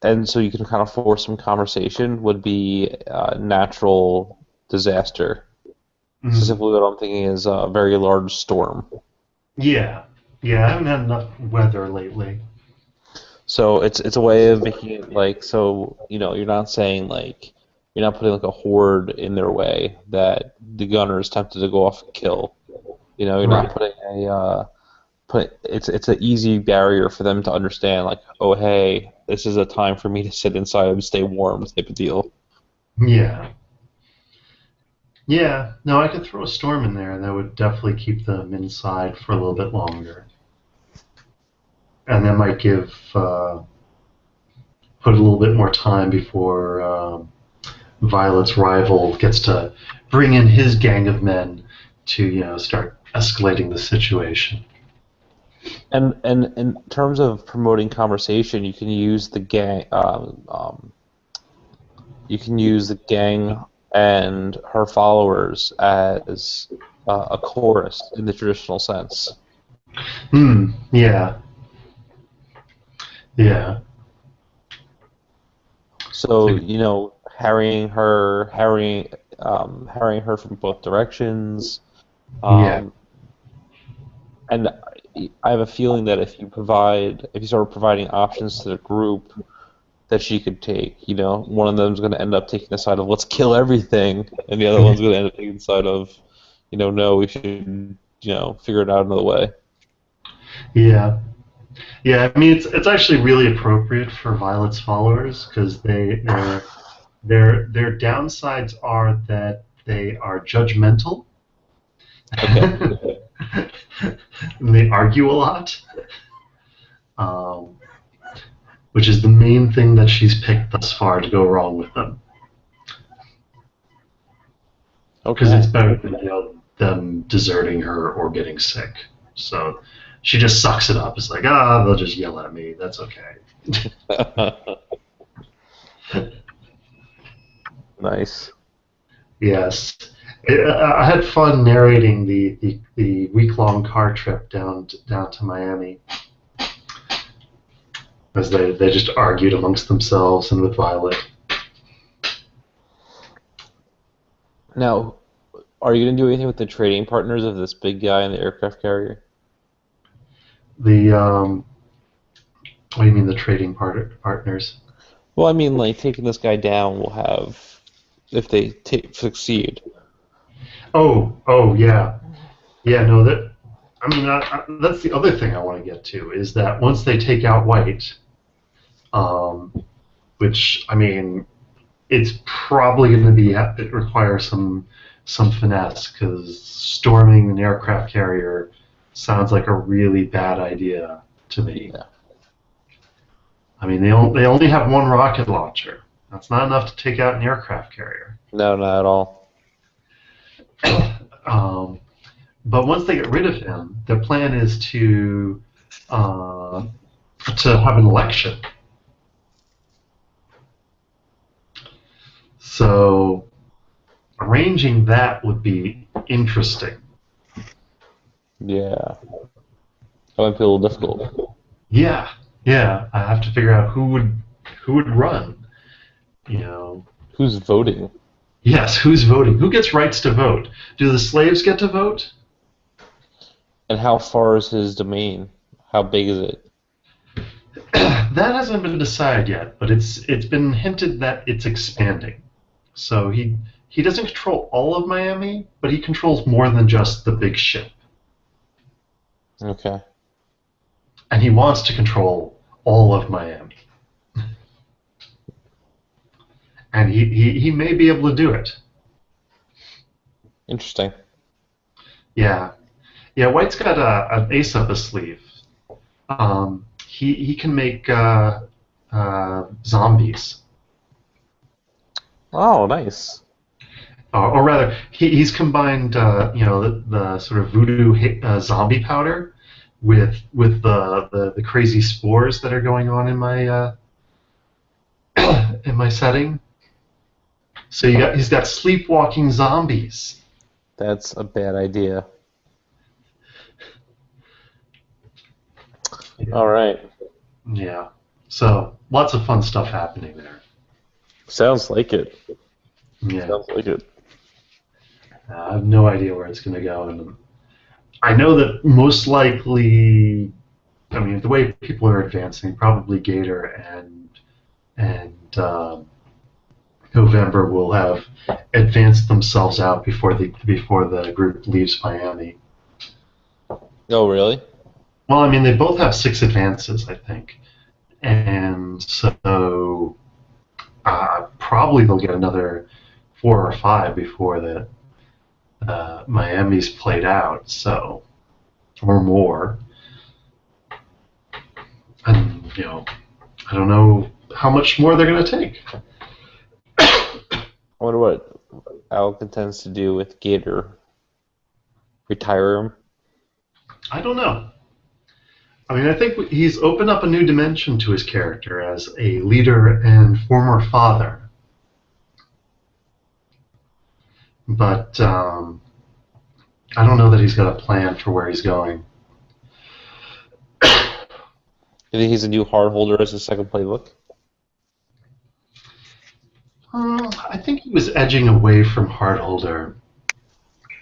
and so you can kind of force some conversation would be natural disaster. Mm-hmm. Specifically, what I'm thinking is a very large storm. Yeah, yeah. I haven't had enough weather lately. So it's a way of making it like so you're not saying like you're not putting like a horde in their way that the gunner is tempted to go off and kill. You're not Right. putting a put it's an easy barrier for them to understand like oh hey this is a time for me to sit inside and stay warm type of deal. Yeah. Yeah. No, I could throw a storm in there, and that would definitely keep them inside for a little bit longer. And that might give put a little bit more time before Violet's rival gets to bring in his gang of men to start escalating the situation. And in terms of promoting conversation, you can use the gang and her followers as a chorus in the traditional sense. Hmm. Yeah. Yeah. So So, harrying her from both directions, yeah. um, and I have a feeling that if you start providing options to the group that she could take, one of them's going to end up taking the side of let's kill everything, and the other one's going to end up taking the side of, no, we should, figure it out another way. Yeah. Yeah. I mean, it's actually really appropriate for Violet's followers because their downsides are that they are judgmental Okay. and they argue a lot, um, which is the main thing that she's picked thus far to go wrong with them. Because it's Okay. better than them deserting her or getting sick. So she just sucks it up. It's like, they'll just yell at me. That's okay. Nice. Yes. I had fun narrating the week long car trip down to Miami as they just argued amongst themselves and with Violet. Now, are you going to do anything with the trading partners of this big guy in the aircraft carrier? The what do you mean the trading partners? Well, I mean, like taking this guy down will have, if they succeed. Oh yeah, yeah. No, that I mean that's the other thing I want to get to is that once they take out White, um, which I mean it's probably going to be it requires some finesse because storming an aircraft carrier sounds like a really bad idea to me. Yeah. I mean, they only have one rocket launcher. That's not enough to take out an aircraft carrier. No, not at all. Um, but once they get rid of him, their plan is uh, to have an election. So arranging that would be interesting. Yeah. That might be a little difficult. Yeah, yeah. I have to figure out who would run. You know, Who's voting? yes, who's voting? Who gets rights to vote? Do the slaves get to vote? And how far is his domain? How big is it? That hasn't been decided yet, but it's been hinted that it's expanding. So he doesn't control all of Miami, but he controls more than just the big ship, Okay. and he wants to control all of Miami, and he may be able to do it. Interesting. Yeah, yeah. White's got an ace up his sleeve. He can make zombies. Oh, nice. Or rather, he's combined, the sort of voodoo zombie powder with the crazy spores that are going on in my in my setting. So he's got sleepwalking zombies. That's a bad idea. Yeah. All right. Yeah. So lots of fun stuff happening there. Sounds like it. Yeah. Sounds like it. I have no idea where it's going to go, and I know that most likely, I mean, the way people are advancing, probably Gator and November will have advanced themselves out before the group leaves Miami. Oh, really? Well, I mean, they both have 6 advances, I think, and so probably they'll get another 4 or 5 before the Miami's played out. So, or more, and I don't know how much more they're going to take. I wonder what Alec intends to do with Gator. Retire him? I don't know. I mean, I think he's opened up a new dimension to his character as a leader and former father. But I don't know that he's got a plan for where he's going. You think he's a new hard holder as his second playbook? I think he was edging away from Hardholder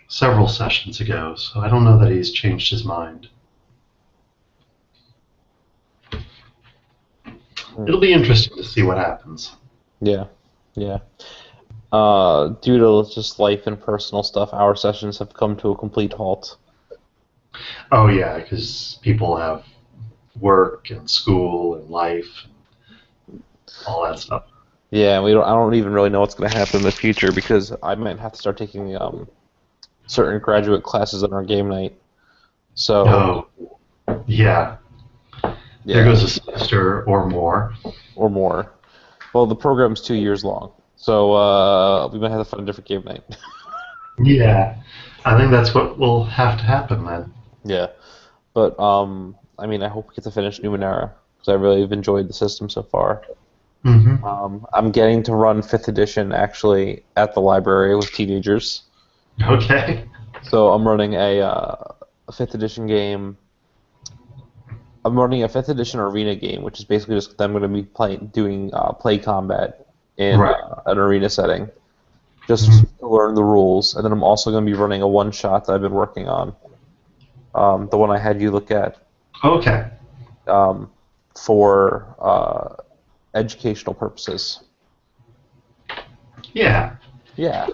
several sessions ago, so I don't know that he's changed his mind. It'll be interesting to see what happens. Yeah. Yeah. Due to just life and personal stuff, our sessions have come to a complete halt. Oh yeah, because people have work and school and life, and all that stuff. Yeah, I don't even really know what's going to happen in the future because I might have to start taking certain graduate classes on our game night. So Oh yeah, there goes a semester or more. or more. Well, the program's 2 years long, so we might have to find a different game night. Yeah, I think that's what will have to happen then. Yeah, but I mean, I hope we get to finish Numenera because I really have enjoyed the system so far. Mm-hmm. I'm getting to run 5th edition actually at the library with teenagers. Okay. So I'm running a 5th edition game. I'm running a 5th edition arena game, which is basically just them going to be doing play combat in Right. an arena setting, just to learn the rules. And then I'm also going to be running a one-shot that I've been working on, the one I had you look at, Okay. for educational purposes. Yeah. Yeah,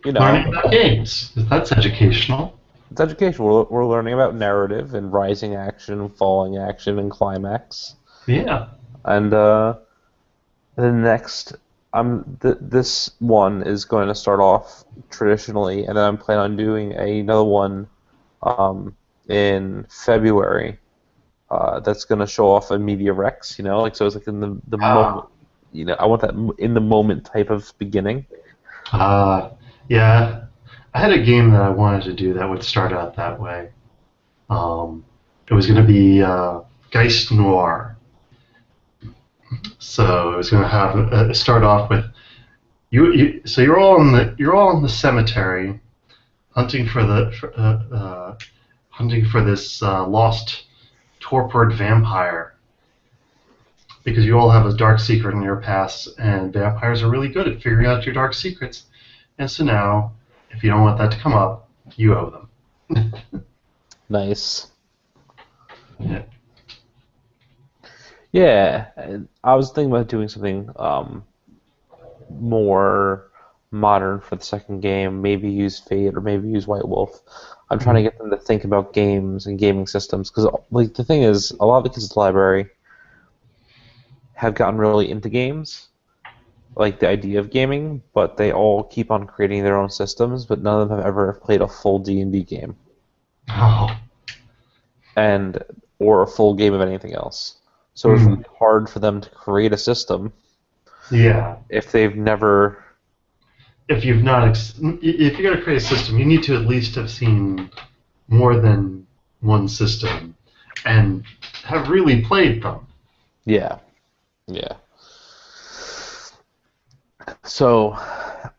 Learning about games. That's educational. it's educational. We're learning about narrative and rising action, and falling action, and climax. Yeah. And the next this one is going to start off traditionally, and then I'm planning on doing another one um, in February. That's going to show off a media rex, like so it's like in the moment, Ah, I want that in the moment type of beginning. uh, yeah. I had a game that I wanted to do that would start out that way. Um, it was going to be Geist Noir. So it was going to have start off with So you're all in the cemetery hunting for hunting for this lost torpid vampire because you all have a dark secret in your past, and vampires are really good at figuring out your dark secrets. And so now, if you don't want that to come up, you owe them. Nice. Yeah. Yeah, and I was thinking about doing something more modern for the second game. Maybe use Fate or maybe use White Wolf. I'm trying to Mhm. get them to think about games and gaming systems because, like, the thing is, a lot of the kids at the library have gotten really into games, like the idea of gaming, but they all keep on creating their own systems, but none of them have ever played a full D&D game Oh. and or a full game of anything else. So it's Mm. really hard for them to create a system Yeah. if they've never. If if you're going to create a system, you need to at least have seen more than one system and have really played them. Yeah, yeah. So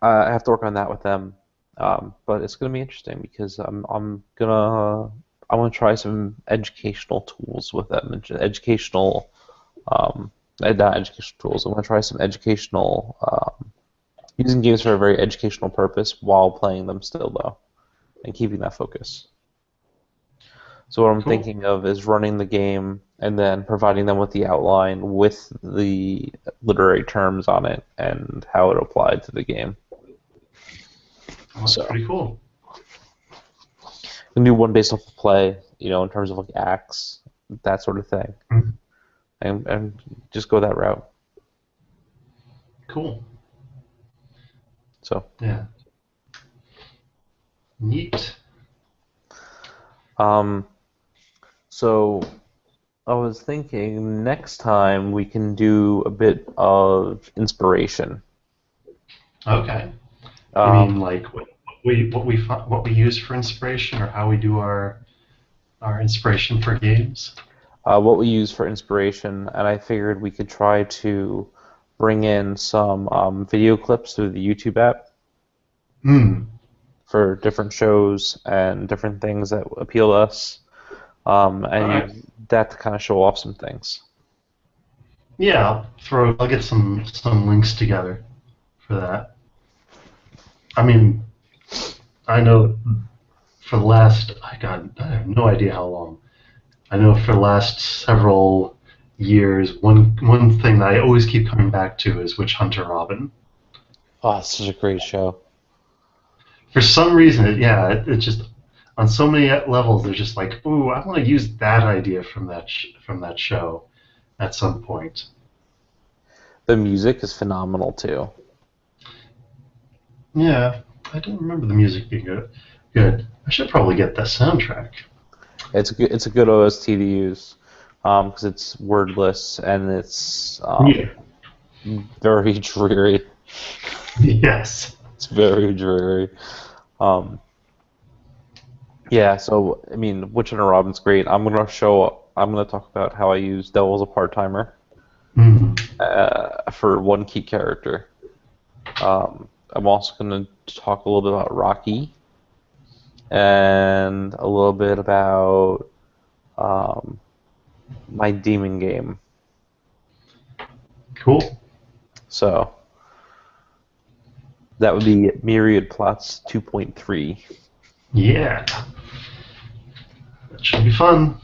I have to work on that with them, but it's gonna be interesting because I want to try some educational tools with them, educational not educational tools. I want to try some educational using games for a very educational purpose while playing them still though, and keeping that focus. So what I'm Cool. thinking of is running the game and then providing them with the outline with the literary terms on it and how it applied to the game. Well, that's So pretty cool. a new one based off the play, in terms of like acts, that sort of thing, Mhm. and just go that route. Cool. So Yeah. Neat. um, so I was thinking next time we can do a bit of inspiration. Okay. You Um, mean like what we use for inspiration, or how we do our inspiration for games? what we use for inspiration, and I figured we could try to bring in some video clips through the YouTube app Hmm. for different shows and different things that appeal to us, All and right. use that to kind of show off some things. Yeah, I'll get some links together for that. I mean, I know for the last I have no idea how long. I know for the last several years, one thing that I always keep coming back to is Witch Hunter Robin. Oh, it's such a great show. For some reason, it just on so many levels, they're just like, ooh, I want to use that idea from from that show at some point. The music is phenomenal too. Yeah, I don't remember the music being good. Good. I should probably get that soundtrack. It's a good OST to use because it's wordless and it's Yeah. very dreary. Yes. It's very dreary. Um, yeah, so I mean, Witch Hunter Robin's great. I'm gonna talk about how I use Devil as a part timer Mm. for one key character. I'm also gonna talk a little bit about Rocky and a little bit about um, my demon game. Cool. So that would be Myriad Plots 2.3. Yeah, that should be fun.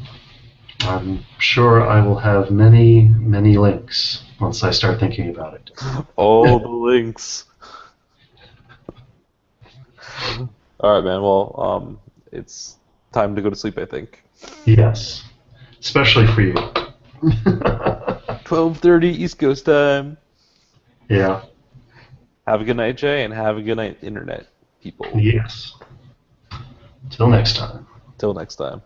I'm sure I will have many links once I start thinking about All it. the links. All right, man. Well, it's time to go to sleep, I think. Yes, especially for you. 12:30 East Coast time. Yeah. Have a good night, Jay, and have a good night, internet people. Yes. Till next time. Till next time.